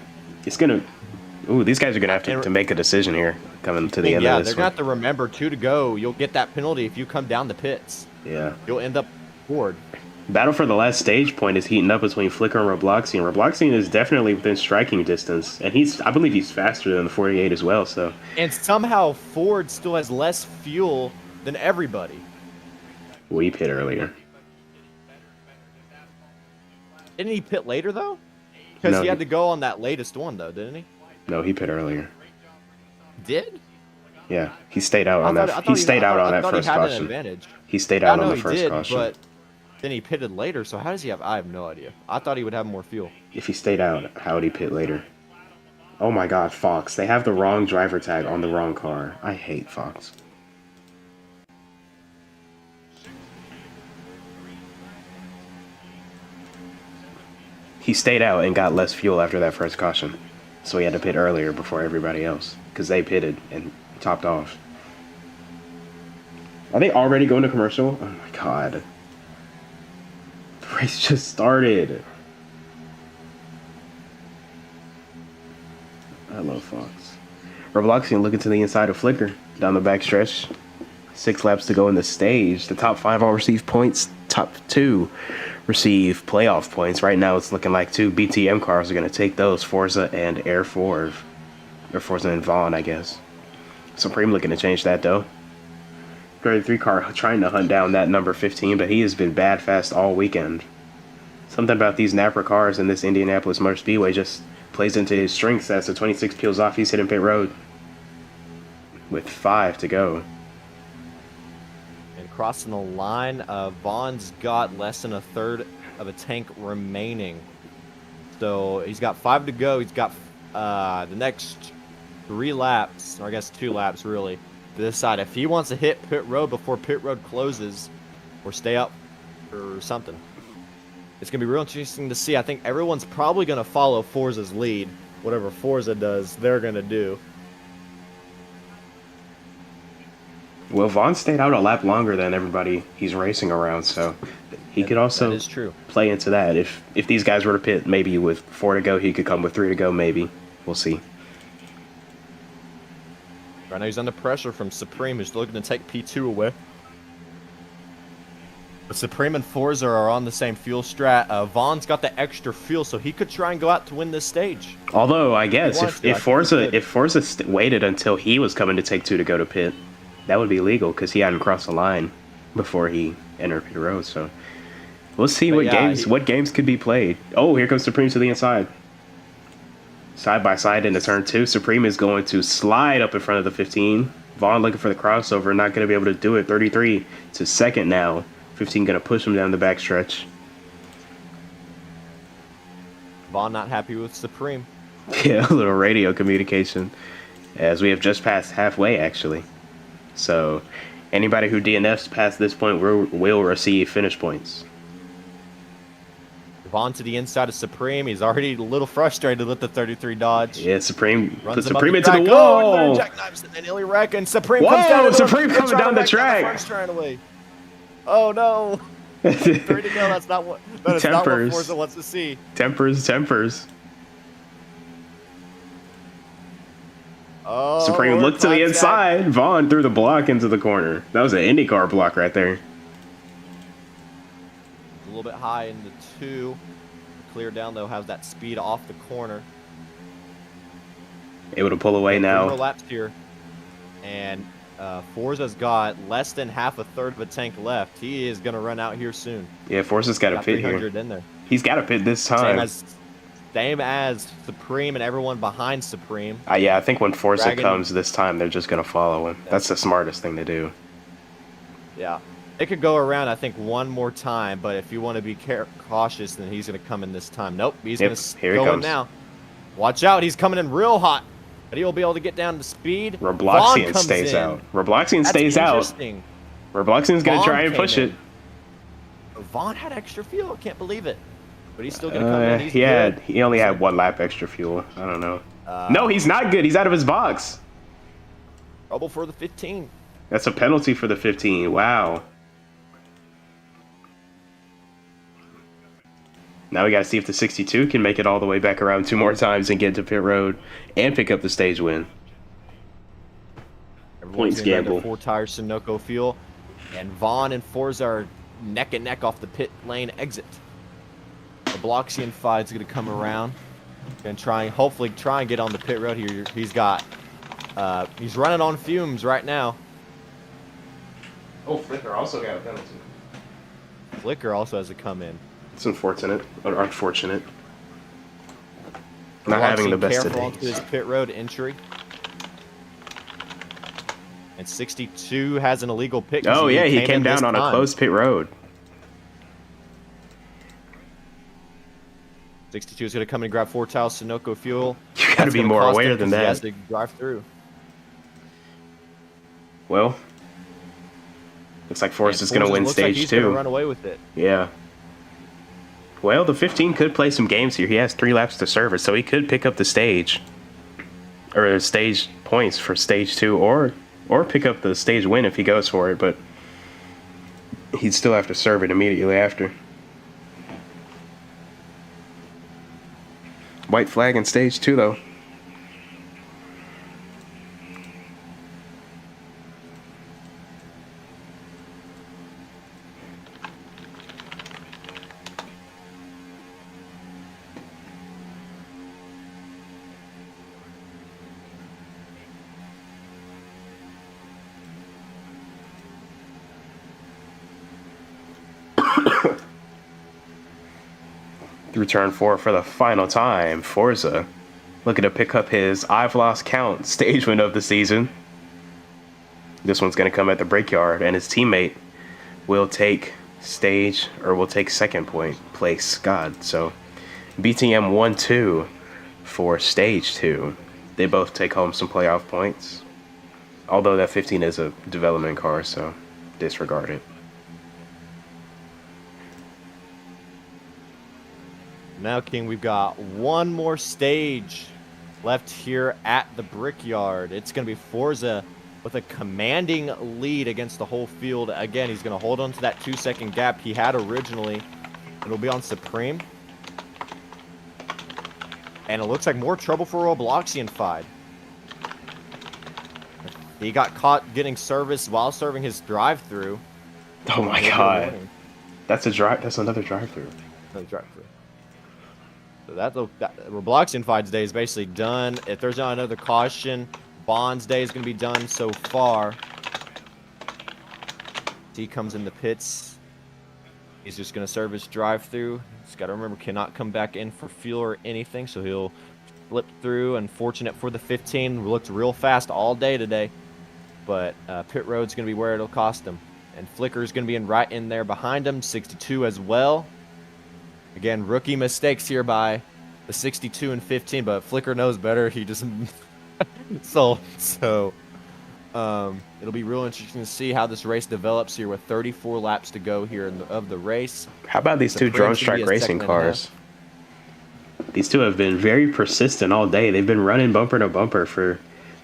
it's going to... Ooh, these guys are going to have to make a decision here coming to the end of this. Yeah, they're going to have to remember 2 to go. You'll get that penalty if you come down the pits. Yeah. You'll end up forward. Battle for the last stage point is heating up between Flicker and Robloxian. Robloxian is definitely within striking distance, and I believe he's faster than the 48 as well. So. And somehow Ford still has less fuel than everybody. We pit earlier. Didn't he pit later though? Because No, he had to go on that latest one though, didn't he? No, he pit earlier. Did? Yeah, he stayed out on that. He stayed out on that first caution. He stayed out on the first caution. But then he pitted later, so how does he have... I have no idea. I thought he would have more fuel. If he stayed out, how would he pit later? Oh my god, Fox. They have the wrong driver tag on the wrong car. I hate Fox. He stayed out and got less fuel after that first caution. So he had to pit earlier before everybody else. Because they pitted and topped off. Are they already going to commercial? Oh my god. The race just started. I love Fox. Robloxian looking to the inside of Flicker down the back stretch. 6 laps to go in the stage. The top 5 all receive points. Top 2 receive playoff points. Right now it's looking like 2 BTM cars are going to take those. Forza and Air 4. Or Forza and Vaughn, I guess. Supreme looking to change that though. 33 car trying to hunt down that number 15, but he has been bad fast all weekend. Something about these NAPCS cars in this Indianapolis Motor Speedway just plays into his strengths. As the 26 peels off, he's hitting pit road with 5 to go. And crossing the line, Vaughn's got less than a third of a tank remaining. So he's got 5 to go. He's got the next 3 laps, or I guess 2 laps really, to decide if he wants to hit pit road before pit road closes or stay up or something. It's going to be real interesting to see. I think everyone's probably going to follow Forza's lead. Whatever Forza does, they're going to do. Well, Vaughn stayed out a lap longer than everybody he's racing around, so he could also that is true. Play into that. If these guys were to pit maybe with 4 to go, he could come with 3 to go maybe. We'll see. Right now he's under pressure from Supreme, who's looking to take P2 away. But Supreme and Forza are on the same fuel strat. Vaughn's got the extra fuel, so he could try and go out to win this stage. Although, I guess, if Forza waited until he was coming to take 2 to go to pit, that would be legal because he hadn't crossed the line before he entered pit road. So we'll see what games could be played. Oh, here comes Supreme to the inside. Side by side into turn 2. Supreme is going to slide up in front of the 15. Vaughn looking for the crossover, not going to be able to do it. 33 to second now. 15 going to push him down the backstretch. Vaughn not happy with Supreme. Yeah, a little radio communication. As we have just passed halfway, actually. So, anybody who DNFs past this point will receive finish points. Vaughn to the inside of Supreme. He's already a little frustrated with the 33 dodge. Yeah, Supreme Runs put him up Supreme the into the track. wall. Oh, jackknives and nearly wreck, and Supreme Whoa, comes down. Supreme coming down the track. Trying away. Oh no! 3 to go. That's not what. That is not what Forza wants to see. Tempers. Oh, Supreme looked to the inside. Vaughn threw the block into the corner. That was an IndyCar block right there. A little bit high in the 2. Clear down though, has that speed off the corner. Able to pull away now. 3 more laps here, and Forza's got less than half a third of a tank left. He is going to run out here soon. Yeah, Forza's got to pit 300 here. in there. He's got to pit this time. Same as Supreme and everyone behind Supreme. Yeah, I think when Forza comes this time, they're just going to follow him. That's the smartest thing to do. Yeah. It could go around, I think, one more time, but if you want to be cautious, then he's going to come in this time. Nope, he's going to go in now. Watch out, he's coming in real hot. But he'll be able to get down to speed. Robloxian stays out. Robloxian stays out. Robloxian's going to try and push it. Vaughn had extra fuel. I can't believe it. But he's still going to come in. He only had 1 lap extra fuel. I don't know. No, he's not good. He's out of his box. Trouble for the 15. That's a penalty for the 15. Wow. Now we got to see if the 62 can make it all the way back around 2 more times and get to pit road and pick up the stage win. Points gamble. 4-tire Sunoco fuel, and Vaughn and Forza are neck and neck off the pit lane exit. The Bloxian fight is going to come around and hopefully try and get on the pit road here. He's running on fumes right now. Oh, Flicker also got a penalty. Flicker also has to come in. It's unfortunate. Not having the best of days. Onto his pit road entry. And 62 has an illegal pit. Oh, yeah, he came down on a closed pit road. 62 is going to come and grab 4-tile Sunoco fuel. You got to be more aware than that. He has to drive through. Well, looks like Forrest is going to win stage 2. He's going to run away with it. Yeah. Well, the 15 could play some games here. He has 3 laps to serve it, so he could pick up the stage. Or stage points for stage 2, or pick up the stage win if he goes for it, but he'd still have to serve it immediately after. White flag in stage 2, though. Through turn 4 for the final time, Forza looking to pick up his I've lost count stage win of the season. This one's going to come at the Brickyard, and his teammate will take second place. God, so BTM 1-2 for stage 2. They both take home some playoff points. Although that 15 is a development car, so disregard it. Now, King, we've got one more stage left here at the Brickyard. It's going to be Forza with a commanding lead against the whole field. Again, he's going to hold on to that 2-second gap he had originally. It'll be on Supreme. And it looks like more trouble for Robloxian Fied. He got caught getting service while serving his drive-through. Oh my God. That's another drive-through. Another drive-through. So that Robloxian Fied's day is basically done. If there's not another caution, Bond's day is going to be done so far. He comes in the pits. He's just going to serve his drive-through. He's got to remember, cannot come back in for fuel or anything, so he'll flip through. Unfortunate for the 15. We looked real fast all day today. but pit road's going to be where it'll cost him. And Flicker's going to be right in there behind him, 62 as well. Again, rookie mistakes here by the 62 and 15, but Flicker knows better. He just so it'll be real interesting to see how this race develops here with 34 laps to go here of the race. How about these two Drone Strike racing cars? These two have been very persistent all day. They've been running bumper to bumper for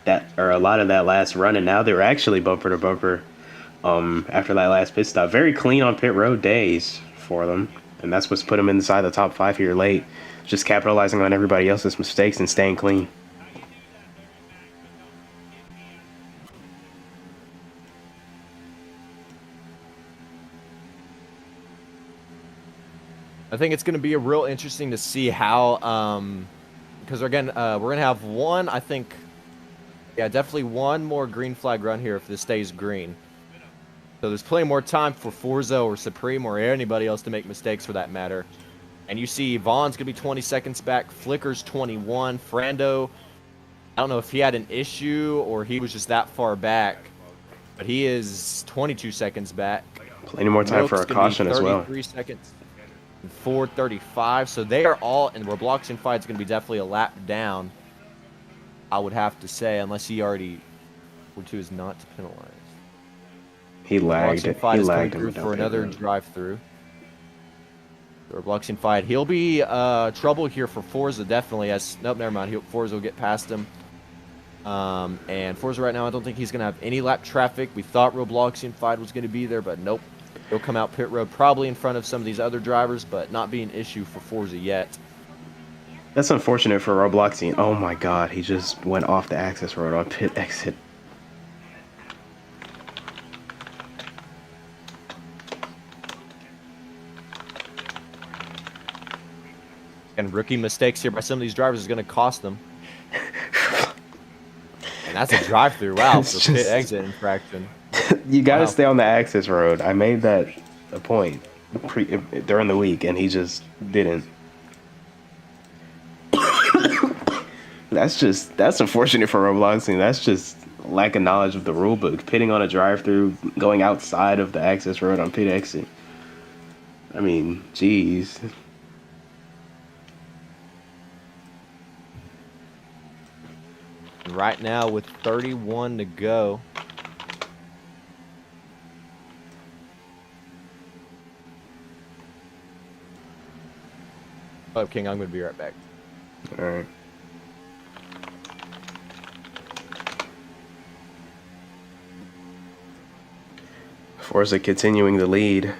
that, or a lot of that last run, and now they're actually bumper to bumper after that last pit stop. Very clean on pit road days for them, and that's what's put them inside the top 5 here late. Just capitalizing on everybody else's mistakes and staying clean. I think it's going to be a real interesting to see how, because again, we're going to have one, I think, yeah, definitely one more green flag run here if this stays green. So there's plenty more time for Forza or Supreme or anybody else to make mistakes for that matter. And you see Vaughn's going to be 20 seconds back, Flicker's 21, Frando, I don't know if he had an issue or he was just that far back, but he is 22 seconds back. Plenty more time for a caution as well. 33 seconds. 4:35, so they are all, and Roblox and Fight is going to be definitely a lap down, I would have to say, unless he already, 42 is not to penalize. He lagged it. He lagged him for another drive-through. Roblox and Fight, he'll be trouble here for Forza definitely. As nope, never mind. Forza will get past him. And Forza right now, I don't think he's going to have any lap traffic. We thought Roblox and Fight was going to be there, but nope. He'll come out pit road probably in front of some of these other drivers, but not be an issue for Forza yet. That's unfortunate for Robloxian. Oh my god, he just went off the access road on pit exit. And rookie mistakes here by some of these drivers is going to cost them. And that's a drive-through. Wow, for pit exit infraction. You got to stay on the access road. I made that a point during the week, and he just didn't. That's unfortunate for Roblox, and that's just lack of knowledge of the rule book. Pitting on a drive-through, going outside of the access road on pit exit. I mean, geez. Right now, with 31 to go. Oh, King, I'm going to be right back. All right. Forza continuing the lead.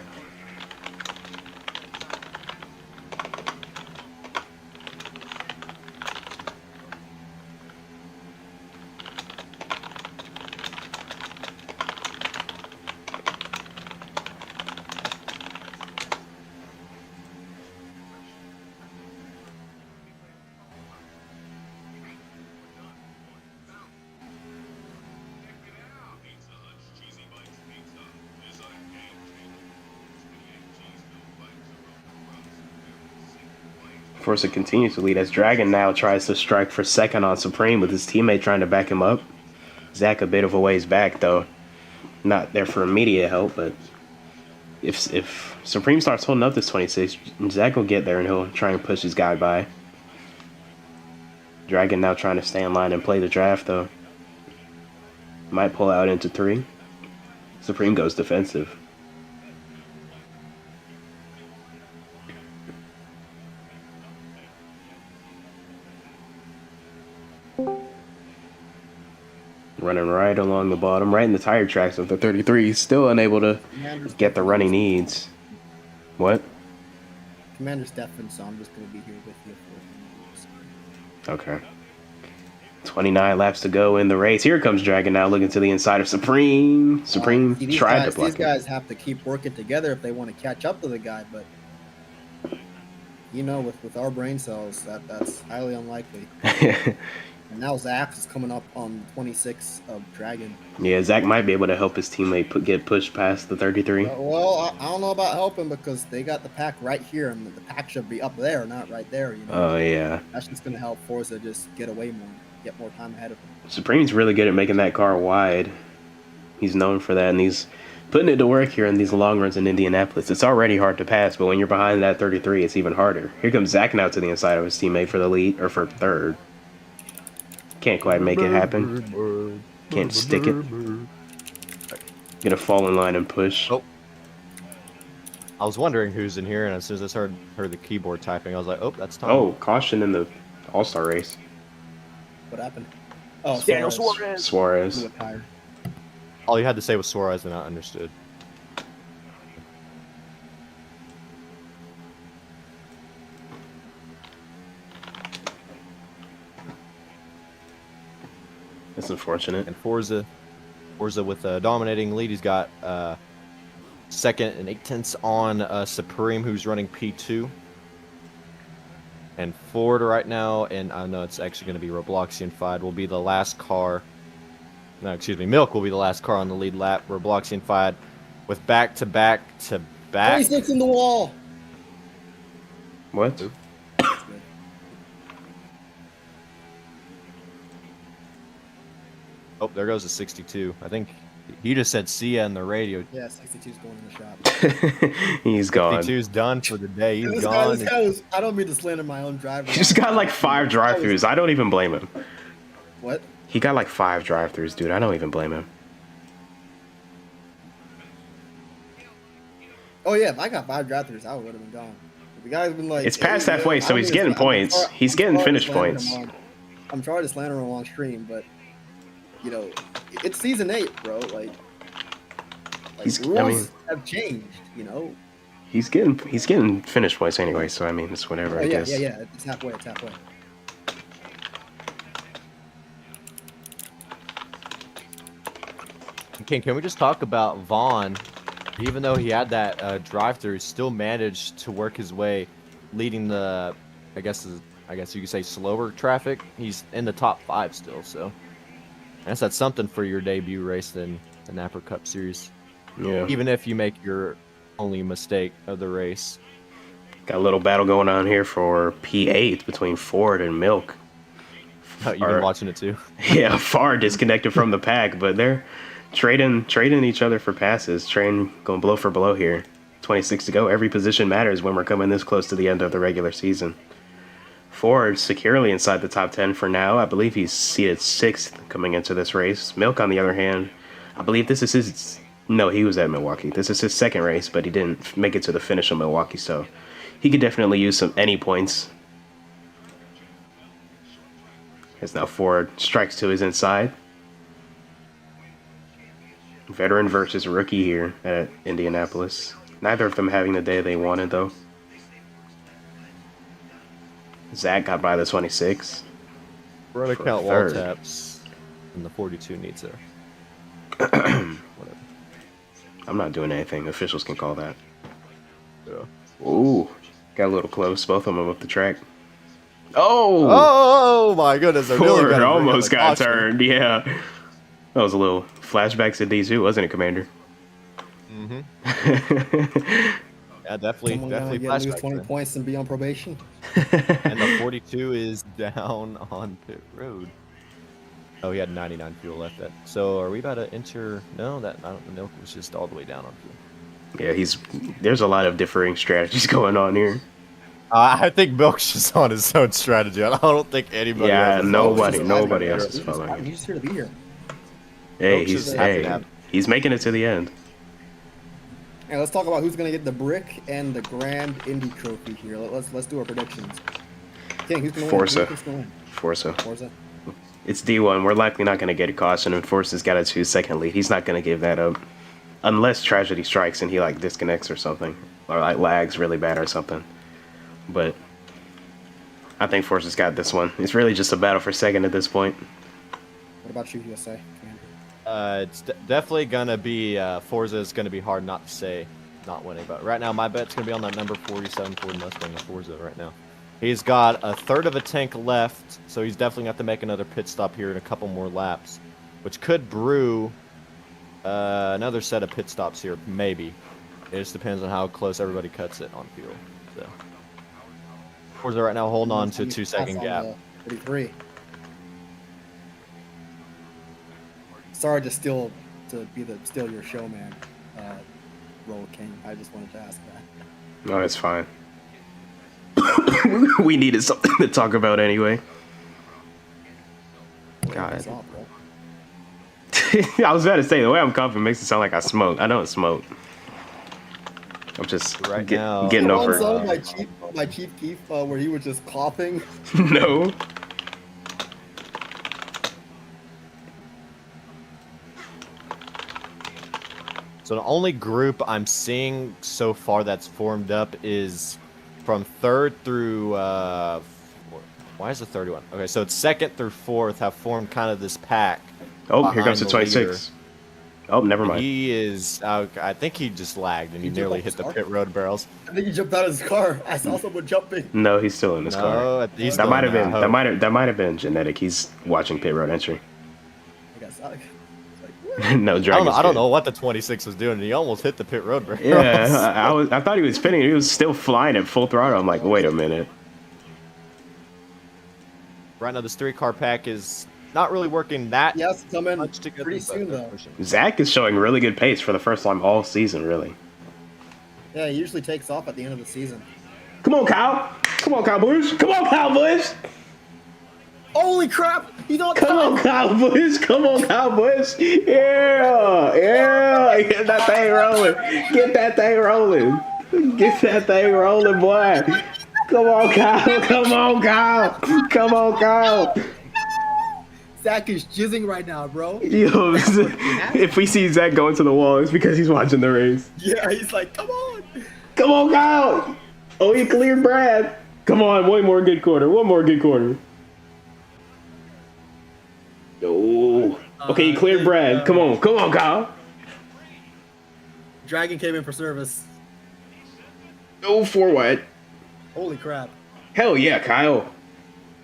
Forza continues to lead as Dragon now tries to strike for second on Supreme with his teammate trying to back him up. Zach a bit of a ways back though. Not there for immediate help, but if Supreme starts holding up this 26, Zach will get there and he'll try and push his guy by. Dragon now trying to stay in line and play the draft though. Might pull out into 3. Supreme goes defensive. Running right along the bottom, right in the tire tracks of the 33. He's still unable to get the run he needs. What? Commander's deafened, so I'm just going to be here with you for Okay. 29 laps to go in the race. Here comes Dragon now looking to the inside of Supreme. Supreme tried to block These guys have to keep working together if they want to catch up to the guy, but you know, with our brain cells, that's highly unlikely. And now Zach is coming up on 26 of Dragon. Yeah, Zach might be able to help his teammate get pushed past the 33. Well, I don't know about helping because they got the pack right here, and the pack should be up there, not right there. You know? Oh, yeah. That's just going to help Forza just get away more, get more time ahead of him. Supreme's really good at making that car wide. He's known for that, and he's putting it to work here in these long runs in Indianapolis. It's already hard to pass, but when you're behind that 33, it's even harder. Here comes Zach now to the inside of his teammate for the lead, or for third. Can't quite make it happen. Can't stick it. Gonna fall in line and push. Oh. I was wondering who's in here, and as soon as I heard the keyboard typing, I was like, oh, that's Tom. Oh, caution in the All-Star race. What happened? Oh, Daniel Suarez. All you had to say was Suarez, and I understood. That's unfortunate. And Forza with a dominating lead. He's got second and 8/10 on Supreme, who's running P2. And Ford right now, and I know it's actually going to be Robloxian will be the last car. No, excuse me, Milk will be the last car on the lead lap. Robloxian with back-to-back. 26 in the wall. What? Oh, there goes the 62. I think he just said see ya in the radio. Yeah, 62's going in the shop. He's gone. 62's done for the day. He's This gone. guy was, I don't mean to slander my own driver. He just got like 5 drive-throughs. I don't even blame him. What? He got like 5 drive-throughs, dude. I don't even blame him. Oh yeah, if I got 5 drive-throughs, I would have been gone. If the guy's been like, It's past halfway, so he's getting points. He's getting finish points. I'm trying to slander him on stream, but you know, it's season 8, bro. Like rules have changed. You know. He's getting finish points anyway, so I mean, it's whatever. Oh, I guess. Yeah. It's halfway. It's halfway. King, can we just talk about Vaughn? Even though he had that drive-through, he still managed to work his way, leading the, I guess you could say slower traffic. He's in the top 5 still, so I guess that's something for your debut race in the NAPCS Cup Series. Yeah. Even if you make your only mistake of the race. Got a little battle going on here for P8 between Ford and Milk. Oh, you've been watching it too. Yeah, far disconnected from the pack, but they're trading each other for passes. Train going blow for blow here. 26 to go. Every position matters when we're coming this close to the end of the regular season. Ford securely inside the top 10 for now. I believe he's seated 6th coming into this race. Milk, on the other hand, I believe this is his... No, he was at Milwaukee. This is his 2nd race, but he didn't make it to the finish of Milwaukee, so he could definitely use any points. As now Ford strikes to his inside. Veteran versus rookie here at Indianapolis. Neither of them having the day they wanted, though. Zach got by the 26. We're going to count wall taps, and the 42 needs a... Whatever. I'm not doing anything. Officials can call that. Yeah. Ooh. Got a little close. Both of them up the track. Oh! Oh my goodness. Ford almost got turned. Yeah. That was a little flashback to D2, wasn't it, Commander? Mm-hmm. Yeah, definitely lose 20 points and be on probation. And the 42 is down on pit road. Oh, he had 99 fuel left. So are we about to enter? No, the Milk was just all the way down on fuel. Yeah, there's a lot of differing strategies going on here. I think Milk's just on his own strategy. I don't think anybody. Yeah, nobody else is following. He's here to be here. Hey, he's making it to the end. Hey, let's talk about who's gonna get the brick and the Grand Indy Trophy here. Let's do our predictions. King, who's gonna Forza. win? Who's gonna win? Forza. It's D1. We're likely not going to get a caution, and Forza's got a 2-second lead. He's not going to give that up. Unless tragedy strikes and he, like, disconnects or something. Or, like, lags really bad or something. But I think Forza's got this one. It's really just a battle for second at this point. What about you, USA? It's definitely going to be... Forza is going to be hard not to say not winning. But right now, my bet's going to be on that number 47 Ford Mustang of Forza right now. He's got a third of a tank left, so he's definitely got to make another pit stop here in a couple more laps, which could brew another set of pit stops here, maybe. It just depends on how close everybody cuts it on fuel. So, Forza right now holding on to a 2-second gap. 33. Sorry to steal to be the steal your show man role, King. I just wanted to ask that. No, it's fine. We needed something to talk about anyway. God. That's all, bro. I was about to say, the way I'm coughing makes it sound like I smoke. I don't smoke. I'm just now, getting over it. Song by Chief Keef where he was just coughing. No. So the only group I'm seeing so far that's formed up is from 3rd through why is the third one? Okay, so it's 2nd through 4th have formed kind of this pack. Oh, here comes the behind the 26. Oh, never mind. He is. I think he just lagged and he nearly hit the pit road barrels. I think he jumped out of his car. I saw someone jumping. No, he's still in his car. He's That still might in have been. that That hope. might have been genetic. He's watching pit road entry. I guess I No, Dragon's I don't good. know what the 26 was doing. He almost hit the pit road barrels. Yeah, I thought he was spinning. He was still flying at full throttle. I'm like, wait a minute. Right now, this 3-car pack is not really working that Yes, coming much together. pretty but soon they're though. pushing. Zach is showing really good pace for the first time all season, really. Yeah, he usually takes off at the end of the season. Come on, Kyle. Come on, Kyle Busch. Come on, Kyle Busch. Holy crap! He's on Come on, Kyle Busch. Come on, Kyle Busch. Yeah. Yeah. Get that thing rolling. Get that thing rolling. Get that thing rolling, boy. Come on, Kyle. Come on, Kyle. Come on, Kyle. Zach is jizzing right now, bro. Yo, if we see Zach going to the wall, it's because he's watching the race. Yeah, he's like, come on. Come on, Kyle. Oh, he cleared Brad. Come on, one more good quarter. One more good quarter. Oh. Okay, he cleared Brad. Come on. Come on, Kyle. Dragon came in for service. Oh, for what? Holy crap. Hell yeah, Kyle.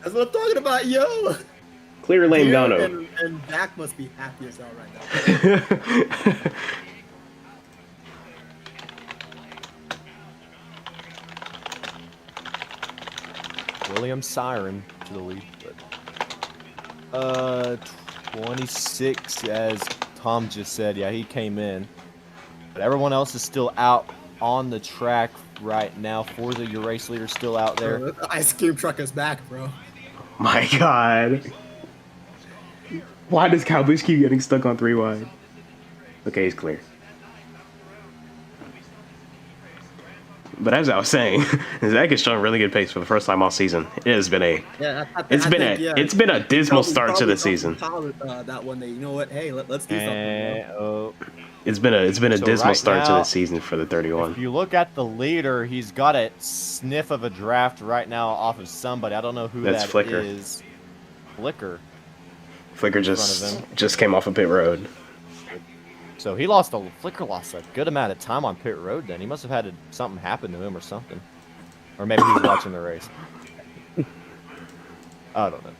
That's what I'm talking about, yo. Clear lane Gano. And Zach must be happy as hell right now. William Siren to the lead. But 26, as Tom just said, yeah, he came in. But everyone else is still out on the track right now. Forza, your race leader, still out there. Bro, the ice cream truck is back, bro. My God. Why does Kyle Busch keep getting stuck on 3 wide? Okay, he's clear. But as I was saying, Zach is showing really good pace for the first time all season. It has been a it's been a dismal start to the season. That one day, you know what? Hey, let's do something. Bro. It's been a So dismal right start to now, the season for the 31. If you look at the leader, he's got a sniff of a draft right now off of somebody. I don't know who That's that Flicker. is. Flicker. Flicker front of him. just came off a pit road. So Flicker lost a good amount of time on pit road then. He must have had something happen to him or something. Or maybe he was watching the race. I don't know.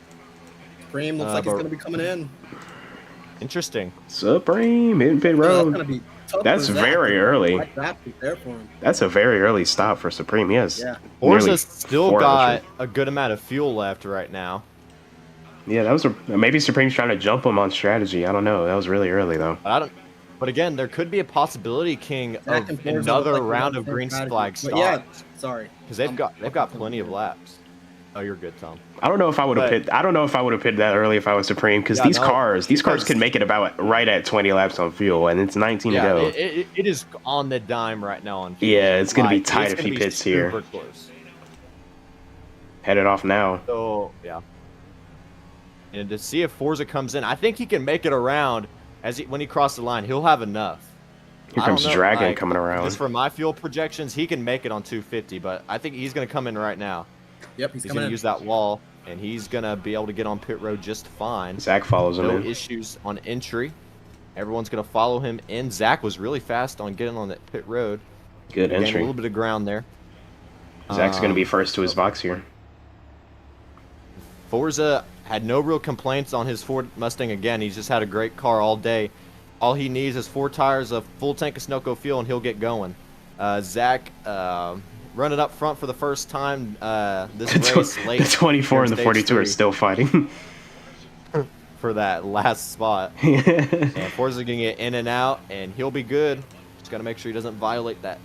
Supreme looks like he's but- going to be coming in. Interesting. Supreme in pit That's road. going to be tough That's for Zach. very early. That draft is there for him. That's a very early stop for Supreme. Yes. Yeah. Forza's still 4 got hours. a good amount of fuel left right now. Yeah, that was maybe Supreme's trying to jump him on strategy. I don't know. That was really early though. But again, there could be a possibility, King, Zach of and Forza another look like round they're of on the green same flag strategy. But stops. yeah, sorry. Because they've got plenty of laps. Oh, you're good, Tom. I don't know if I would have But- pitted. I don't know if I would have pitted that early if I was Supreme because Yeah, these no, cars because- can make it about right at 20 laps on fuel and it's 19 to go. It is on the dime right now on fuel. Yeah, it's gonna be Like, tight it's if gonna he be pits here. super close. Headed off now. So yeah. And to see if Forza comes in, I think he can make it around when he crosses the line. He'll have enough. Here I don't comes know, Dragon like, coming around. Just for my fuel projections, he can make it on 250, but I think he's going to come in right now. Yep, he's He's coming going to in. use that wall, and he's going to be able to get on pit road just fine. Zach follows him No in. issues on entry. Everyone's going to follow him in. Zach was really fast on getting on that pit road. Good Gained a entry. little bit of ground there. Zach's gonna be first to his box here. Forza had no real complaints on his Ford Mustang again. He's just had a great car all day. All he needs is 4 tires, a full tank of Sunoco fuel, and he'll get going. Zach running up front for the first time this race late. The 24 and the stage 42 are 3. still fighting. for that last spot. And Forza's gonna get in and out, and he'll be good. Just gotta make sure he doesn't violate that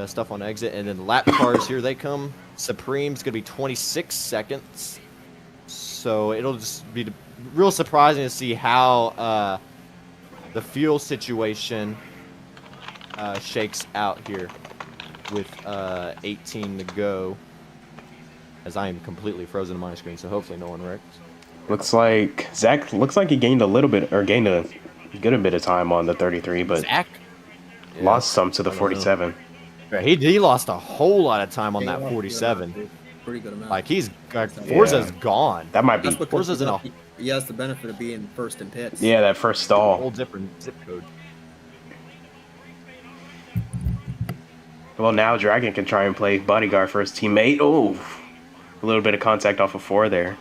stuff on exit. And then lap cars, here they come. Supreme's gonna be 26 seconds. So it'll just be real surprising to see how the fuel situation shakes out here with 18 to go. As I am completely frozen on my screen, so hopefully no one wrecked. Looks like Zach he gained a little bit, or gained a good bit of time on the 33, but Zach lost some to the 47. Yeah, he lost a whole lot of time on that 47. Pretty good amount. Like Forza's gone. That might be. That's because Forza's in a he has the benefit of being first in pits. Yeah, that first stall. whole different zip code. Well, now Dragon can try and play bodyguard for his teammate. Oh, a little bit of contact off of 4 there.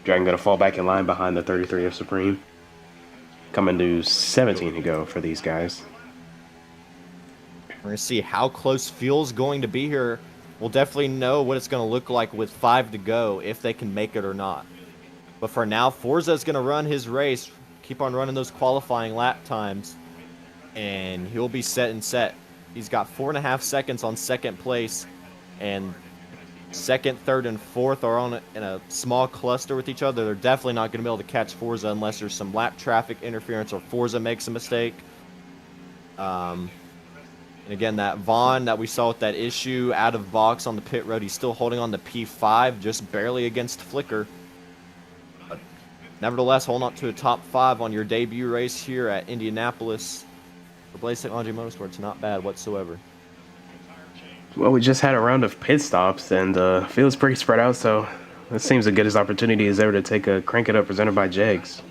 Dragon gonna fall back in line behind the 33 of Supreme. Coming to 17 to go for these guys. We're going to see how close fuel's going to be here. We'll definitely know what it's going to look like with 5 to go, if they can make it or not. But for now, Forza's going to run his race, keep on running those qualifying lap times, and he'll be set and set. He's got 4.5 seconds on second place, and second, third, and fourth are in a small cluster with each other. They're definitely not going to be able to catch Forza unless there's some lap traffic interference or Forza makes a mistake. And again, that Vaughn that we saw with that issue out of box on the pit road, he's still holding on to P5, just barely against Flicker. But nevertheless, holding up to a top 5 on your debut race here at Indianapolis. For Blaze Technology Motorsports, not bad whatsoever. Well, we just had a round of pit stops, and field's pretty spread out, so this seems as good as opportunity as ever to take a Crank It Up presented by Jegs.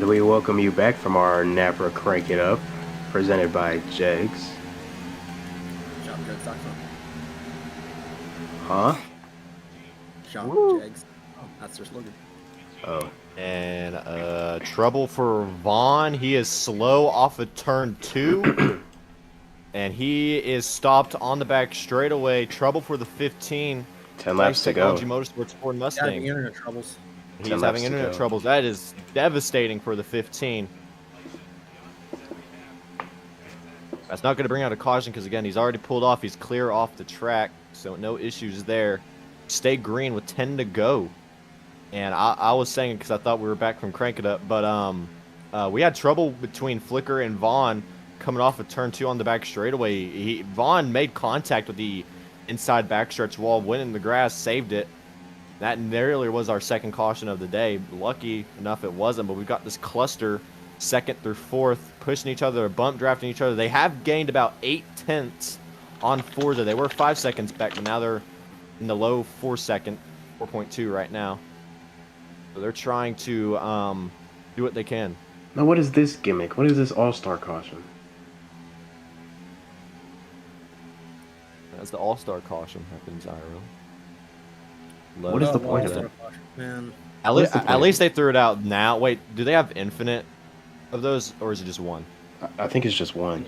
And we welcome you back from our Napa Crank It Up, presented by Jegs. ShopJegs.com. Huh? ShopJegs. Oh, that's their slogan. Oh. And trouble for Vaughn. He is slow off of turn 2. And he is stopped on the back straightaway. Trouble for the 15. 10 laps to go. Technology Motorsports Ford Having Mustang. internet troubles. He's 10 laps having to internet go. troubles. That is devastating for the 15. That's not going to bring out a caution because, again, he's already pulled off. He's clear off the track, so no issues there. Stay green with 10 to go. And I was saying, because I thought we were back from Crank It Up, but we had trouble between Flicker and Vaughn coming off of turn 2 on the back straightaway. Vaughn made contact with the inside backstretch wall, went in the grass, saved it. That nearly was our second caution of the day. Lucky enough it wasn't, but we've got this cluster, 2nd through 4th, pushing each other, bump drafting each other. They have gained about 8/10 on Forza. They were 5 seconds back, but now they're in the low 4-second, 4.2 right now. So they're trying to do what they can. Now, what is this gimmick? What is this all-star caution? As the all-star caution happens, Ira. What is the point of that? Man, At What's the point? least they threw it out now. Wait, do they have infinite of those, or is it just one? I think it's just one.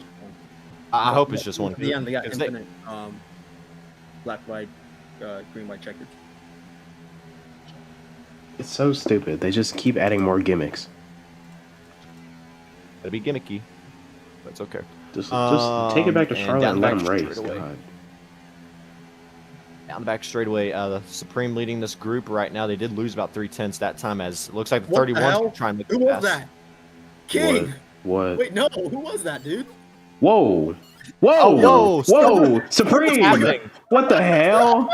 I hope it's just one. At the end, they got 'cause infinite black, white, green, white checkered. It's so stupid. They just keep adding more gimmicks. It'll be gimmicky, but it's okay. Just take it back to And Charlotte down and let back them race. straight away. God. Down the back straightaway, the Supreme leading this group right now. They did lose about 3/10 that time, as it looks like the What the 31's hell? trying to make Who the was pass. that? King. What? Wait, no. Who was that, dude? Whoa! Whoa! Oh, whoa, Whoa! Supreme! happening? What the hell?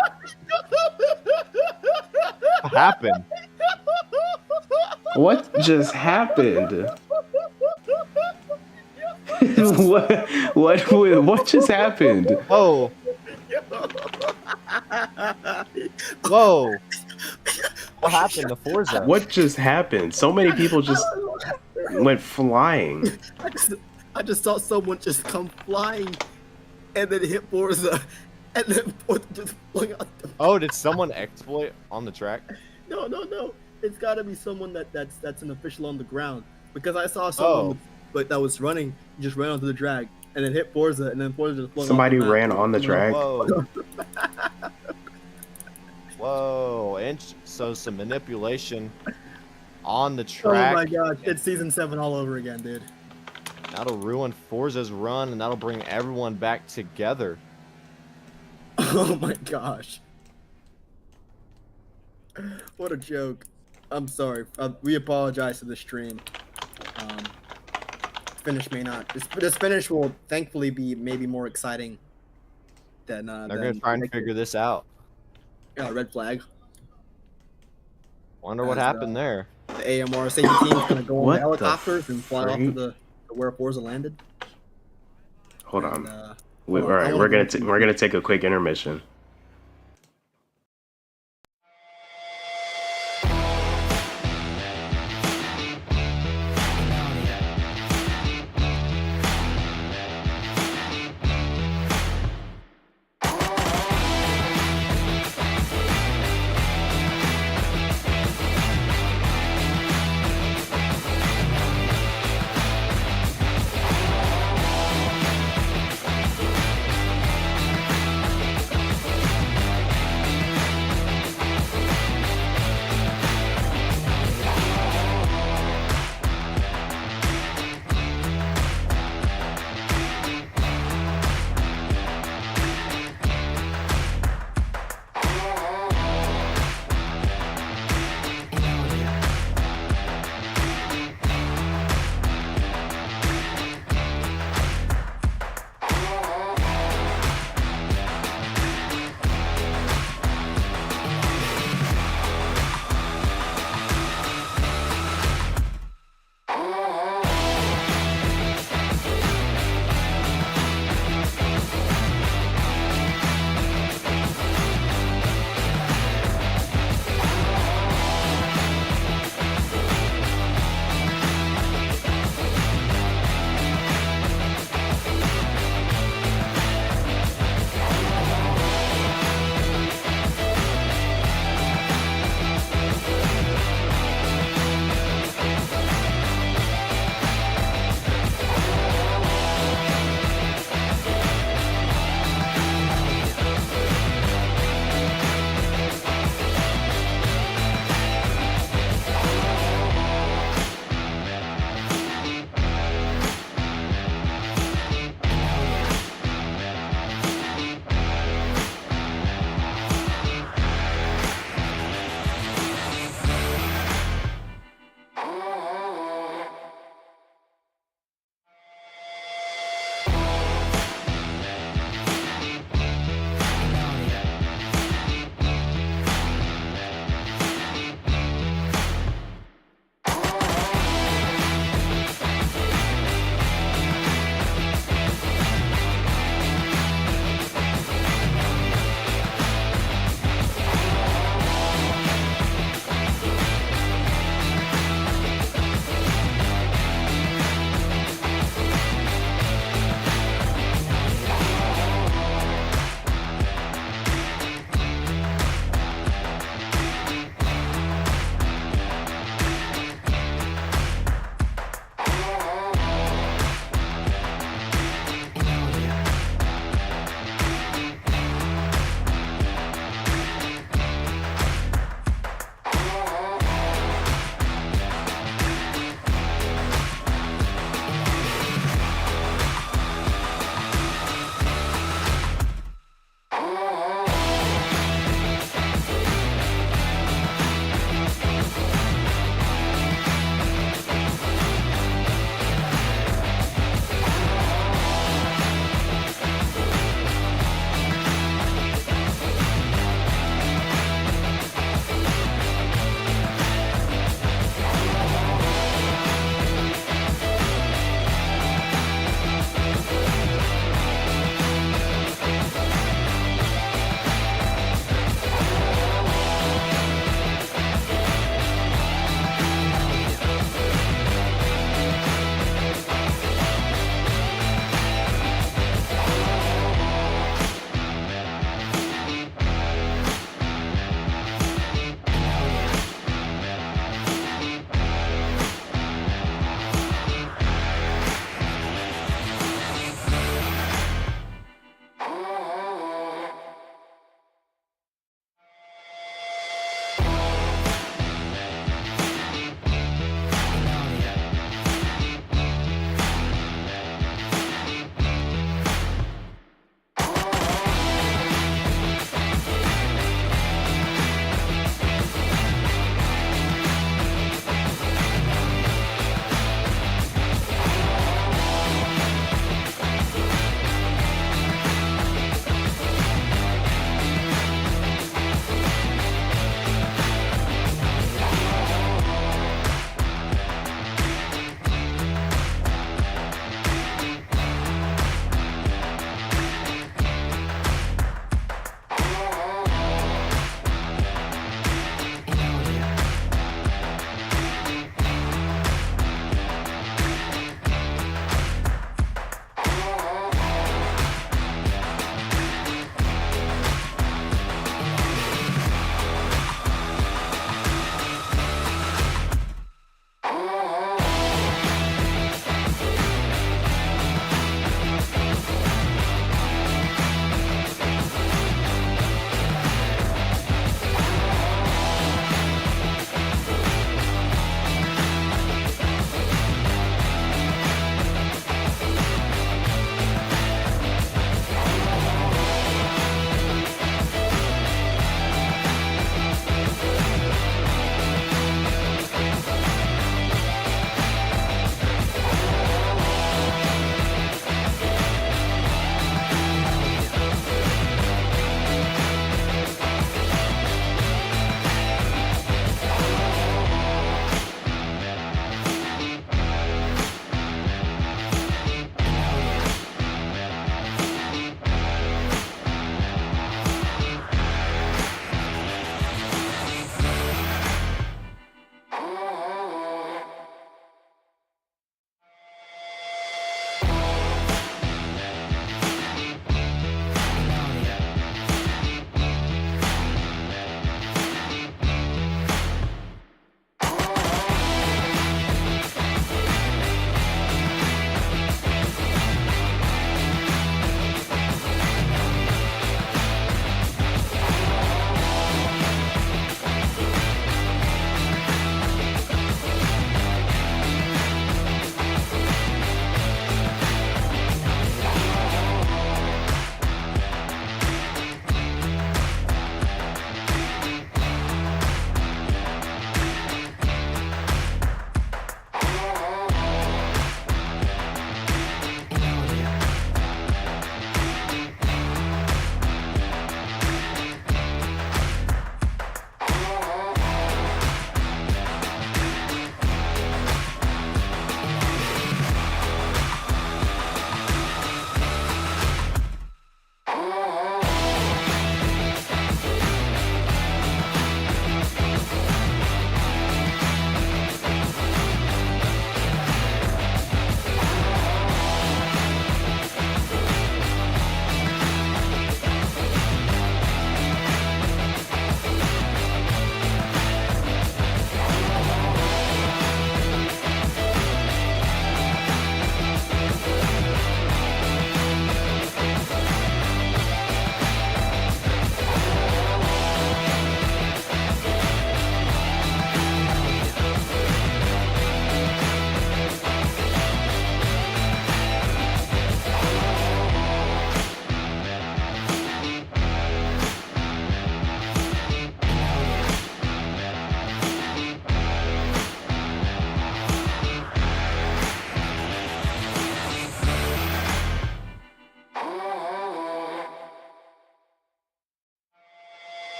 What happened? What just happened? what just happened? Whoa! Whoa! What happened to Forza? What just happened? So many people just went flying. I just saw someone just come flying and then hit Forza and then just flung out. Oh, did someone exploit on the track? No. It's got to be someone that's an official on the ground, because I saw someone that was running, just ran onto the drag and then hit Forza, and then Forza just flung Somebody off the map. ran on the track. Whoa. Whoa. And so some manipulation on the track. Oh my god, it's season 7 all over again, dude. That'll ruin Forza's run, and that'll bring everyone back together. Oh my gosh. What a joke. I'm sorry. We apologize to the stream. Finish may not. This finish will thankfully be maybe more exciting than. They're going to try and figure this out. Red flag. Wonder what happened there. The AMR safety team is going to go on What the the helicopters and fly off freak? to where Forza landed. Hold And, on. hold All on. right, I we're wanna gonna take a quick intermission.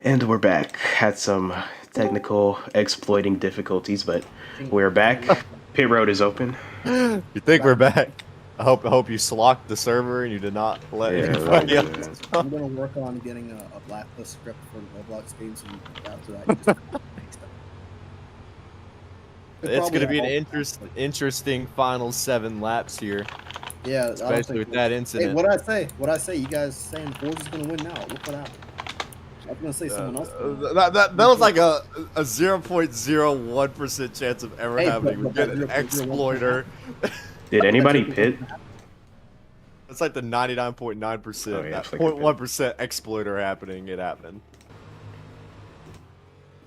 And we're back. Had some technical exploiting difficulties, but we're back. Pit road is open. You think we're back? I hope you slocked the server and you did not let Yeah, anybody right, else. I'm gonna work on getting a blacklist script for the Roblox games, and after that, you just It's going to be an interesting. interesting final 7 laps here, Yeah, I don't especially think with that Hey, incident. what I say? You guys saying Forza's gonna win now? Look what happened. I was gonna say someone else. That was like a 0.01% chance of ever Hey, happening. We but get an 0.01%. exploiter. Did anybody pit? It's like the 99.9%. Oh, yeah, that Flicker pit. 0.1% exploiter happening. It happened.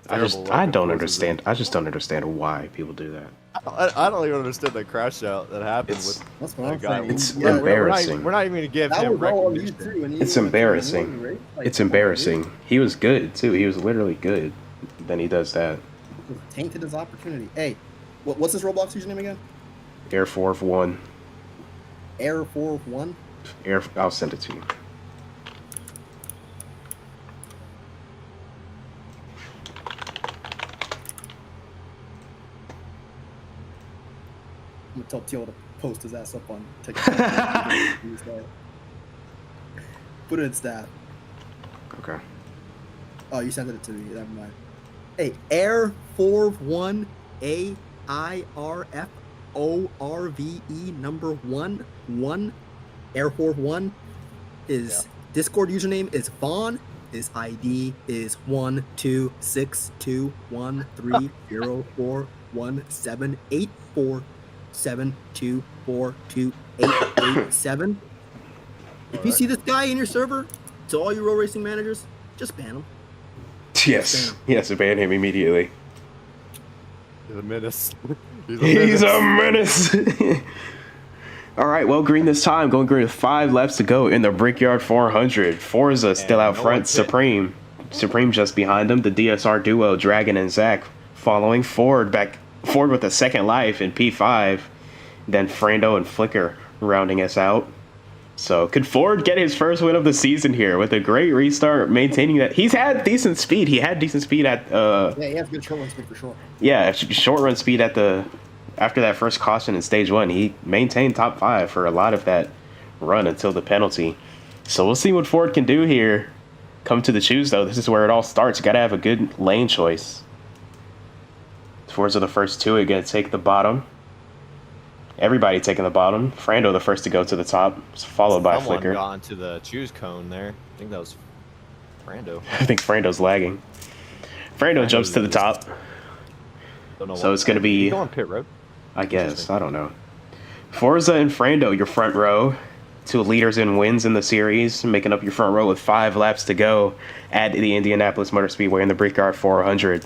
I Terrible just luck don't with understand. I just don't understand why people do that. I don't even understand that crash out that happened It's- with That's what that I'm guy. saying. It's Yeah, embarrassing. We're not even going to give That him was all on you recognition. too. And he It's went to embarrassing. the race. Like, It's come on, dude. embarrassing. He was good too. He was literally good. Then he does that. Just tainted his opportunity. Hey, what's his Roblox username again? Air 4 Air 4 1. Air. I'll send it to you. I'm gonna tell Teal to post his ass up on TikTok. Put it in stat. Okay. Oh, you sent it to me. Never mind. Hey, Air 41 AIRFORVE number 1 Air 41. His Discord username is Vaughn. His ID is 1262130417847242887. If you see this guy in your server, to all you road racing managers, just ban him. Yes. Yes. Ban him immediately. He's a menace. He's a menace. All right, well, green this time. Going green with 5 laps to go in the Brickyard 400. Forza still out no front. one's hit. Supreme just behind him. The DSR duo, Dragon and Zach, following Ford with a second life in P5. Then Frando and Flicker rounding us out. So could Ford get his first win of the season here with a great restart, maintaining that he's had decent speed. He had decent speed at Yeah, he has good short run speed for sure. yeah, short run speed after that first caution in stage 1. He maintained top 5 for a lot of that run until the penalty. So we'll see what Ford can do here. Come to the choose though. This is where it all starts. You gotta have a good lane choice. Fords are the first 2 are gonna take the bottom. Everybody taking the bottom. Frando the first to go to the top, followed by Someone Flicker. got into the choose cone there. I think that was Brando. I think Frando's lagging. Frando jumps to the top. Don't know So why. it's gonna be- You go on pit road. I guess. I don't know. Forza and Frando, your front row. 2 leaders in wins in the series, making up your front row with 5 laps to go at the Indianapolis Motor Speedway in the Brickyard 400.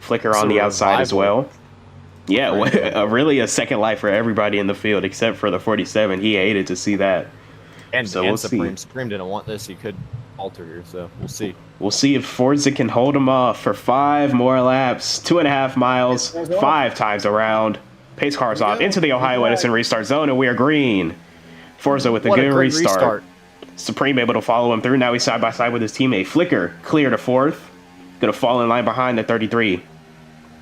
Flicker It's on a the outside as revival. well. Yeah, really a second life for everybody in the field except for the 47. He hated to see that. And, So and we'll Supreme. see. Supreme didn't want this. He could alter here, so we'll see. We'll see if Forza can hold him off for 5 more laps. 2.5 miles, 5 times around. Pace cars off into the Ohio Edison restart zone, and we are green. Forza with a What good great restart. Supreme able to follow him through. Now he's side by side with his teammate. Flicker clear to 4th. Gonna fall in line behind the 33.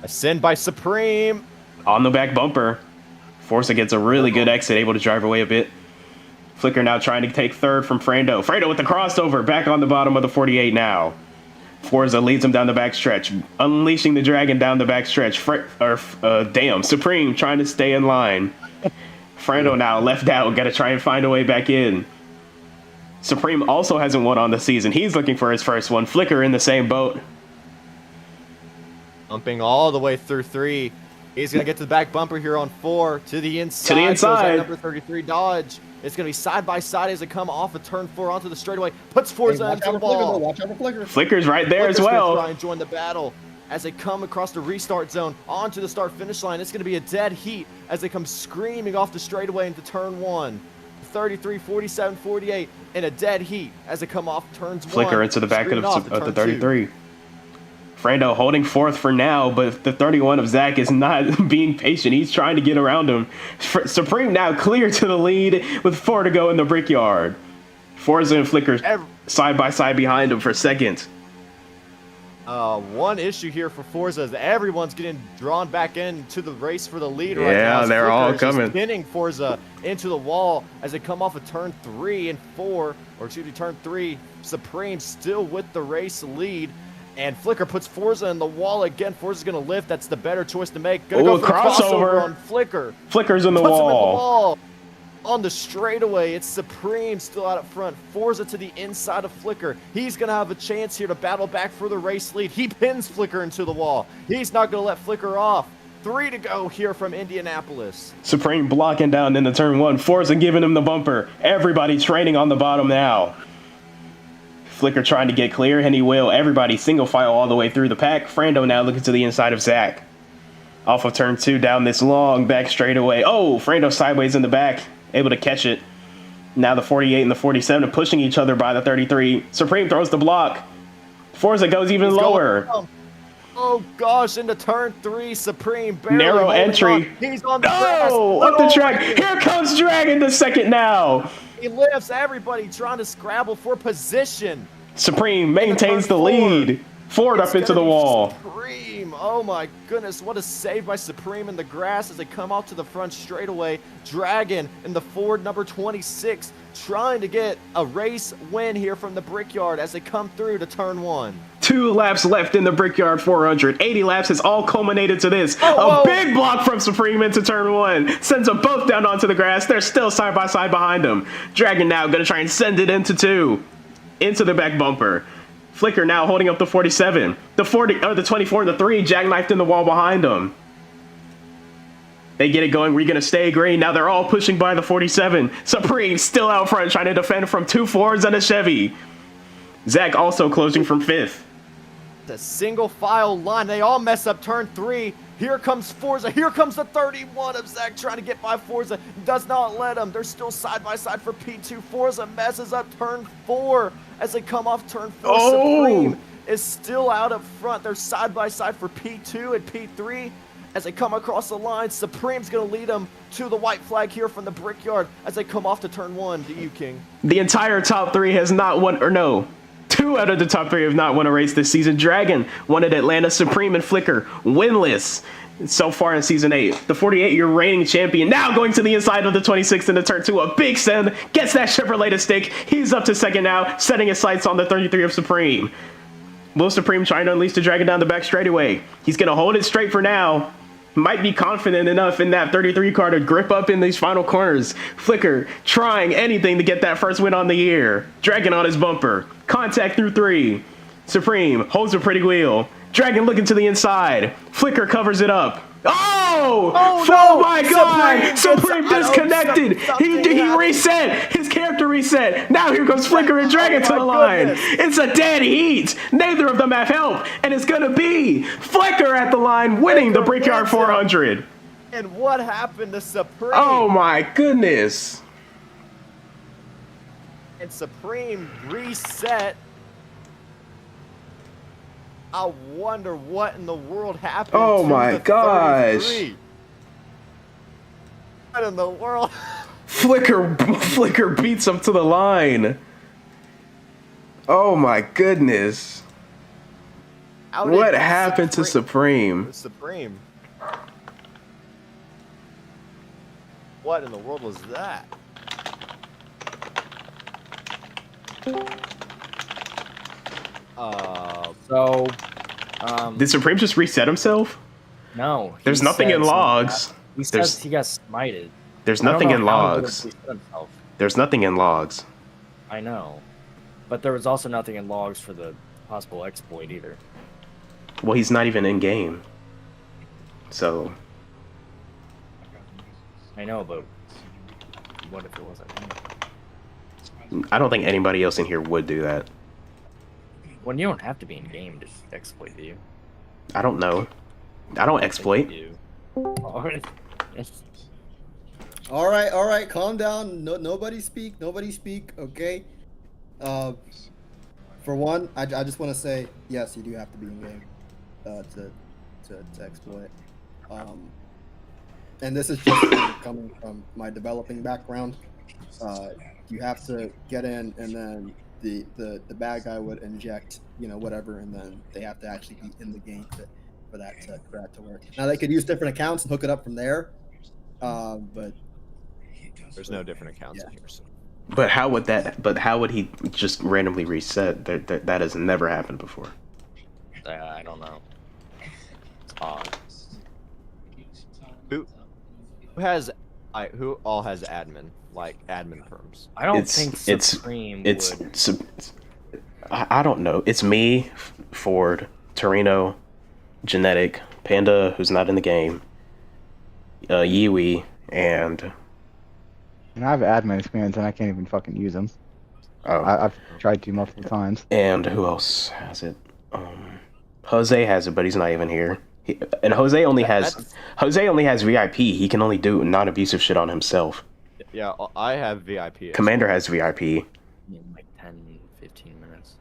Ascend by Supreme. On the back bumper. Forza gets a really good exit, able to drive away a bit. Flicker now trying to take 3rd from Frando. Frando with the crossover, back on the bottom of the 48 now. Forza leads him down the backstretch, unleashing the dragon down the backstretch. Damn, Supreme trying to stay in line. Frando now left out, gotta try and find a way back in. Supreme also hasn't won on the season. He's looking for his first one. Flicker in the same boat. Bumping all the way through 3. He's going to get to the back bumper here on 4. To the inside. To the goes inside. that number 33 Dodge. It's going to be side by side as they come off of turn 4 onto the straightaway. Puts Forza into the ball. Watch out for Flicker. Flicker's right there as Flicker's gonna well. try and join the battle as they come across the restart zone onto the start finish line. It's going to be a dead heat as they come screaming off the straightaway into turn 1. 33, 47, 48 in a dead heat as they come off turns 1. Flicker into the back screaming off of to the turn 2. 33. Frando holding 4th for now, but the 31 of Zach is not being patient. He's trying to get around him. Supreme now clear to the lead with 4 to go in the Brickyard. Forza and Flicker side by side behind him for 2nd. One issue here for Forza is that everyone's getting drawn back into the race for the lead right now. Yeah, as they're Flicker all is just coming. pinning Forza into the wall as they come off of turn 3 and 4, or excuse me, turn 3. Supreme still with the race lead, and Flicker puts Forza in the wall again. Forza's gonna lift. That's the better choice to make. Gonna go for the crossover on Flicker. Flicker's in the Puts him in the wall. wall. On the straightaway, it's Supreme still out up front. Forza to the inside of Flicker. He's going to have a chance here to battle back for the race lead. He pins Flicker into the wall. He's not going to let Flicker off. 3 to go here from Indianapolis. Supreme blocking down into turn 1. Forza giving him the bumper. Everybody training on the bottom now. Flicker trying to get clear, and he will. Everybody single file all the way through the pack. Frando now looking to the inside of Zach. Off of turn 2 down this long back straightaway. Oh, Frando sideways in the back. Able to catch it. Now the 48 and the 47 are pushing each other by the 33. Supreme throws the block. Forza goes even lower. Oh gosh, into turn 3. Supreme barely Narrow entry. on. He's on the grass. Up the track. Here comes Dragon the second now. He lifts everybody trying to scrabble for position. Supreme maintains the turn lead. Ford up into the wall. Supreme. Oh my goodness, what a save by Supreme in the grass as they come out to the front straightaway. Dragon in the Ford number 26 trying to get a race win here from the Brickyard as they come through to turn 1. 2 laps left in the Brickyard 400. 80 laps has all culminated to this. Oh, a big block from Supreme into turn 1. Sends them both down onto the grass. They're still side by side behind them. Dragon now going to try and send it into 2. Into the back bumper. Flicker now holding up the 47. The 40 or the 24 and the 3 jackknifed in the wall behind them. They get it going. We're going to stay green. Now they're all pushing by the 47. Supreme still out front trying to defend from 2 Fords and a Chevy. Zach also closing from 5th. The single file line. They all mess up turn 3. Here comes Forza. Here comes the 31 of Zach trying to get by Forza. Does not let him. They're still side by side for P2. Forza messes up turn 4 as they come off turn 4. Oh! Supreme is still out up front. They're side by side for P2 and P3 as they come across the line. Supreme's going to lead them to the white flag here from the Brickyard as they come off to turn 1. To you, King. The entire top 3 has not won, or no. 2 out of the top 3 have not won a race this season. Dragon won at Atlanta. Supreme and Flicker winless so far in season 8. The 48-year reigning champion now going to the inside of the 26 into turn 2. A big send. Gets that Chevrolet to stick. He's up to second now, setting his sights on the 33 of Supreme. Will Supreme trying to unleash the Dragon down the back straightaway. He's going to hold it straight for now. Might be confident enough in that 33 car to grip up in these final corners. Flicker trying anything to get that first win on the year. Dragon on his bumper. Contact through 3. Supreme holds a pretty wheel. Dragon looking to the inside. Flicker covers it up. Oh! No! My God! Supreme Supreme disconnected. He reset. His character reset. Now here goes Flicker and Dragon to the line. It's a dead heat. Neither of them have help. And it's going to be Flicker at the line winning the Brickyard 400. And what happened to Supreme? Oh my goodness. And Supreme reset. I wonder what in the world happened. Oh to my the gosh. 33. What in the world? Flicker beats him to the line. Oh my goodness. What happened to Supreme? Supreme. What in the world was that? Did Supreme just reset himself? No. he There's nothing in says logs. He There's- says he got smited. There's I don't nothing know in how he would've logs. reset himself. There's nothing in logs. I know. But there was also nothing in logs for the possible exploit either. Well, he's not even in game. So, I know, but what if it wasn't him? I don't think anybody else in here would do that. Well, you don't have to be in game to exploit, do you? I don't know. I don't exploit. You do. Alright. All right, calm down. No, nobody speak, okay? For one, I just want to say, yes, you do have to be in game to exploit. And this is just coming from my developing background. You have to get in and then the bad guy would inject, whatever, and then they have to actually be in the game for that to work. Now they could use different accounts and hook it up from there, but There's no different accounts Yeah. in here. So. But how would he just randomly reset? That has never happened before. I don't know. It's odd. Who all has admin perms? I don't It's- think it's- Supreme It's would. I don't know. It's me, Ford, Torino, Genetic, Panda, who's not in the game, Yiwi, and And I have admin experience and I can't even fucking use them. oh, I've tried to multiple times. and who else has it? Jose has it, but he's not even here. And Jose only has VIP. He can only do non-abusive shit on himself. Yeah, I have VIP. Commander has VIP. In like 10, 15 minutes.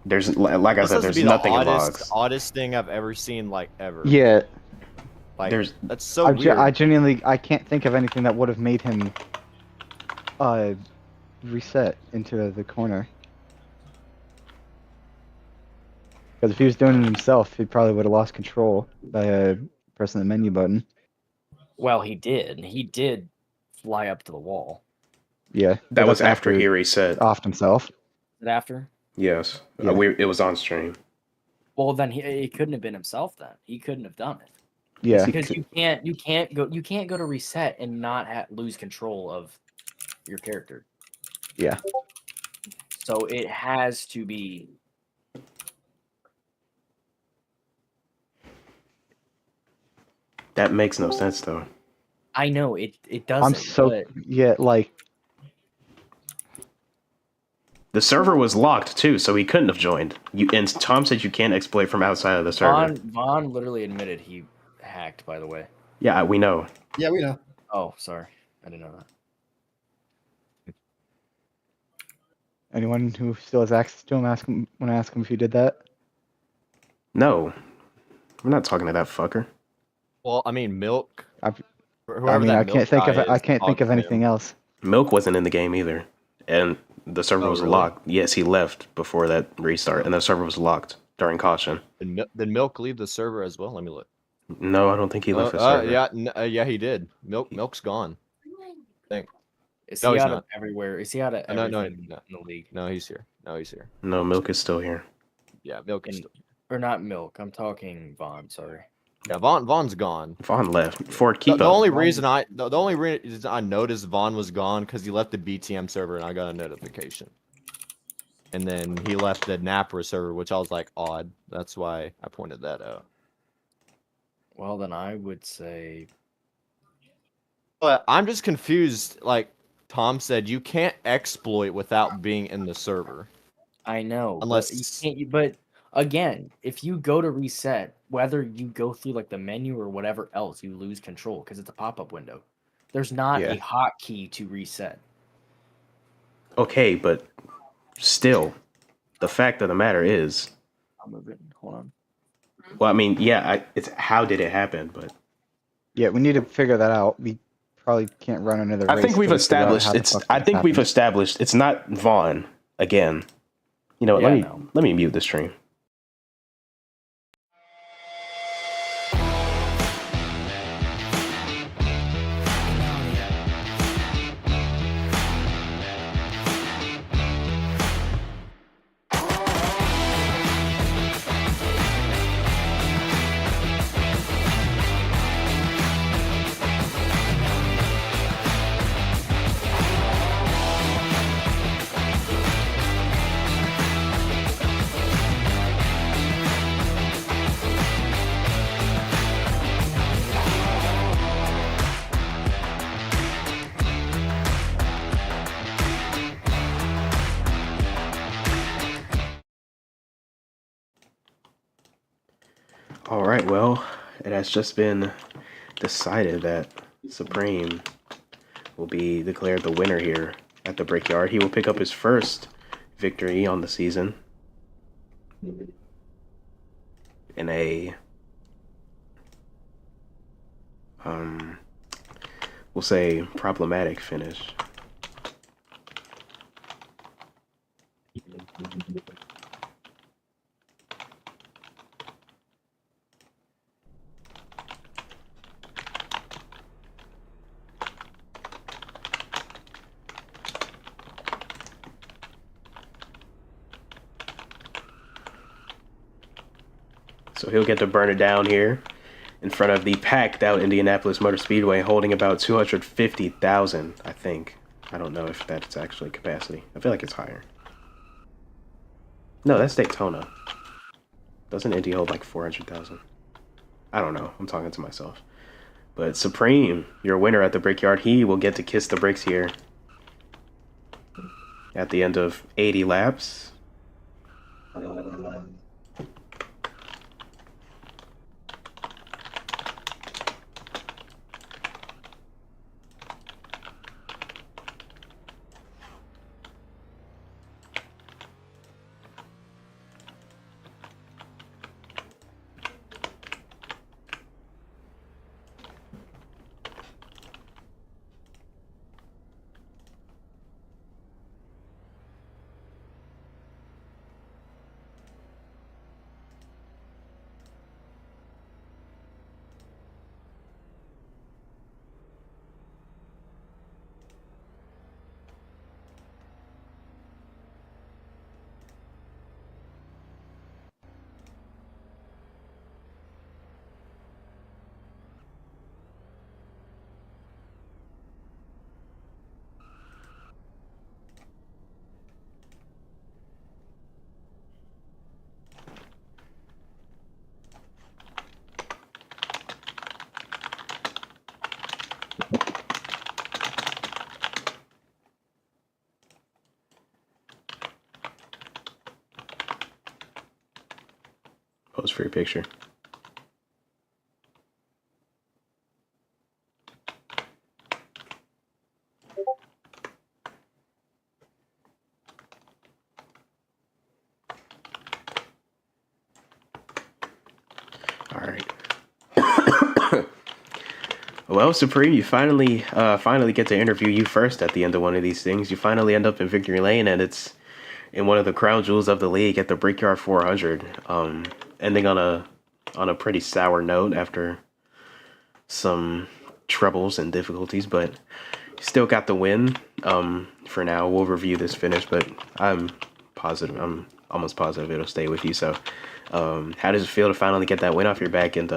There's like I This said, has to there's be the nothing in logs. oddest thing I've ever seen, ever. Yeah, There's That's so I weird. genuinely I can't think of anything that would have made him reset into the corner. Because if he was doing it himself, he probably would have lost control by pressing the menu button. Well, he did. He did fly up to the wall. Yeah, that was that's after he reset. offed himself. Is it after? Yes, Yeah. it was on stream. Well, then it couldn't have been himself. Then he couldn't have done it Yeah, because you can't go to reset and not lose control of your character. yeah. So it has to be. That makes no sense though. I know it doesn't. I'm so but yeah, The server was locked too, so he couldn't have joined. And Tom said you can't exploit from outside of the server. Vaughn literally admitted he hacked. By the way. Yeah, we know. yeah, we know. Oh, sorry, I didn't know that. anyone who still has access to him, want to ask him if he did that. No, we're not talking to that fucker. Well, I mean, Milk. I Whoever mean, that I can't Milk think of guy I is, can't think talk of to him. anything else. Milk wasn't in the game either, and the server Oh, was really? locked. Yes, he left before that restart, and the server was locked during caution. Did Milk leave the server as well? Let me look. No, I don't think he left the server. Yeah, he did. Milk's gone. Is No, he he's out not. of everywhere? Is he out of No, everything no. in the league? No, he's here. No, Milk is still here. Yeah, Milk is And- still. Or not Milk. I'm talking Vaughn. Sorry. Yeah, Vaughn's gone. Vaughn left. Ford, The, keep the up. only reason I noticed Vaughn was gone because he left the BTM server and I got a notification. And then he left the NAPCS server, which I was like, odd. That's why I pointed that out. Well, then I would say But I'm just confused. Like Tom said, you can't exploit without being in the server. I know. Unless- but you can't. But again, if you go to reset, whether you go through like the menu or whatever else, you lose control because it's a pop-up window. There's not Yeah. a hotkey to reset. Okay, but still, the fact of the matter is, I'll move it. Hold on. well, I mean, yeah, it's how did it happen? But Yeah, we need to figure that out. We probably can't run another. I race think we've till we figure out established how the it's. fuck I that think we've happened. established it's not Vaughn again. You know what? Yeah, let me no. let me mute the stream. All right, well, it has just been decided that Supreme will be declared the winner here at the Brickyard. He will pick up his first victory on the season in a we'll say problematic finish. So he'll get to burn it down here in front of the packed out Indianapolis Motor Speedway, holding about 250,000, I think. I don't know if that's actually capacity. I feel like it's higher. No, that's Daytona. Doesn't Indy hold like 400,000? I don't know. I'm talking to myself. But Supreme, your winner at the Brickyard, he will get to kiss the bricks here at the end of 80 laps. Pose for your picture. All right. Well, Supreme, you finally get to interview you first at the end of one of these things. You finally end up in victory lane, and it's in one of the crown jewels of the league at the Brickyard 400. Ending on a pretty sour note after some troubles and difficulties, but still got the win. For now, we'll review this finish, but I'm almost positive it'll stay with you. So, how does it feel to finally get that win off your back and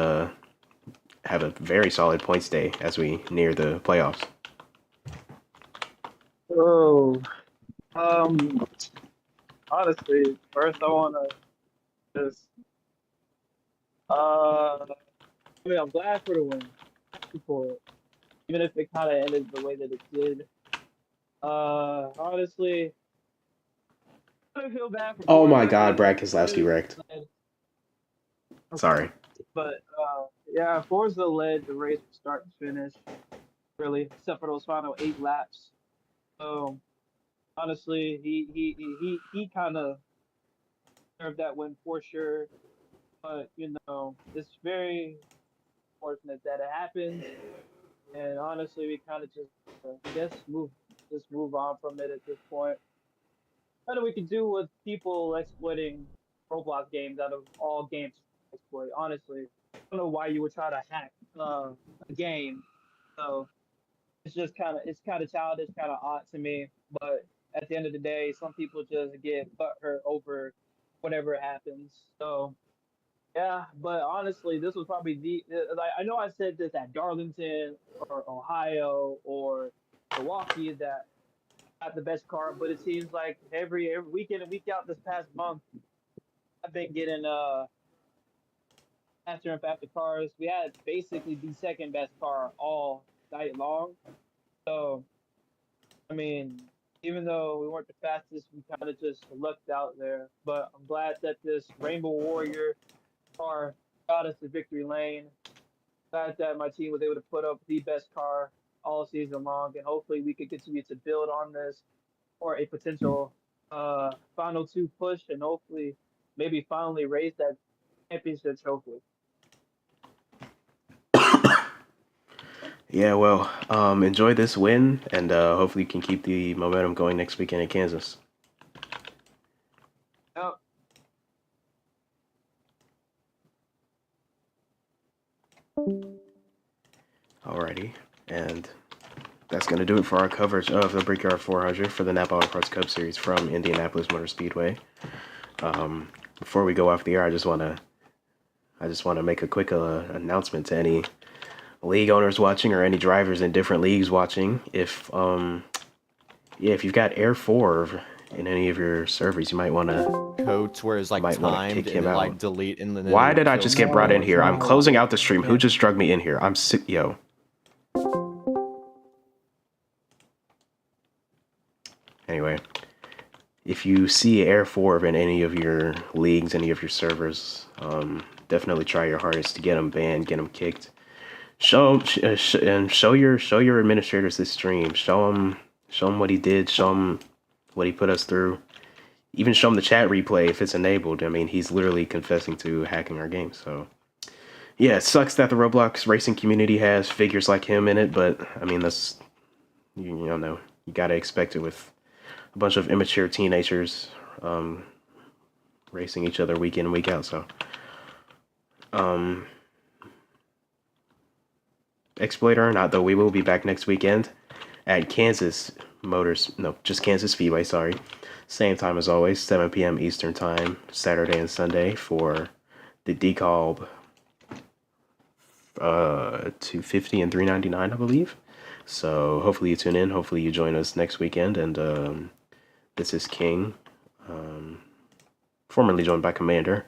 have a very solid points day as we near the playoffs? Oh, honestly, first I want to just, I mean, I'm glad for the win, happy for it, even if it kind of ended the way that it did. Honestly, I don't feel bad for Oh my Forza God, being Brad Keselowski wrecked. Sorry. but yeah, Forza led the race from start to finish, really, except for those final 8 laps. So honestly, he kind of deserved that win for sure. But it's very fortunate that it happens. And honestly, we kind of just, I guess, move on from it at this point. Nothing we can do with people exploiting Roblox games out of all games to exploit. Honestly, I don't know why you would try to hack a game. So it's kind of childish, kind of odd to me. But at the end of the day, some people just get butthurt over whatever happens. So yeah, but honestly, this was probably like I know I said this at Darlington or Ohio or Milwaukee that got the best car, but it seems like every week in and week out this past month, I've been getting faster and faster cars. We had basically the second best car all night long. So I mean, even though we weren't the fastest, we kind of just lucked out there. But I'm glad that this Rainbow Warrior car got us to victory lane. Glad that my team was able to put up the best car all season long, and hopefully we could continue to build on this for a potential final two push, and hopefully maybe finally raise that championship trophy. Yeah, well, enjoy this win, and hopefully you can keep the momentum going next weekend in Kansas. Alrighty, and that's going to do it for our coverage of the Brickyard 400 for the Napa Auto Parts Cup Series from Indianapolis Motor Speedway. Before we go off the air, I just want to make a quick announcement to any league owners watching or any drivers in different leagues watching. If you've got Air 4 in any of your servers, you might want to Codes where it's like Might wanna timed kick and him then, like out. delete and then Why it did I kills just you. get brought in here? I'm No. closing out the stream. Who Yeah. just drug me in here? Yo. Anyway, if you see Air 4 in any of your leagues, any of your servers, definitely try your hardest to get them banned, get them kicked. Show your administrators this stream. Show them what he did. Show them what he put us through. Even show him the chat replay if it's enabled. I mean, he's literally confessing to hacking our game. So, yeah, it sucks that the Roblox racing community has figures like him in it, but I mean, that's you know, you gotta expect it with a bunch of immature teenagers racing each other week in and week out. So, exploiter or not, though, we will be back next weekend at Kansas Speedway, sorry. Same time as always, 7 p.m. Eastern Time, Saturday and Sunday for the decal 250 and 399, I believe. So hopefully you tune in. Hopefully you join us next weekend. And this is King, formerly joined by Commander.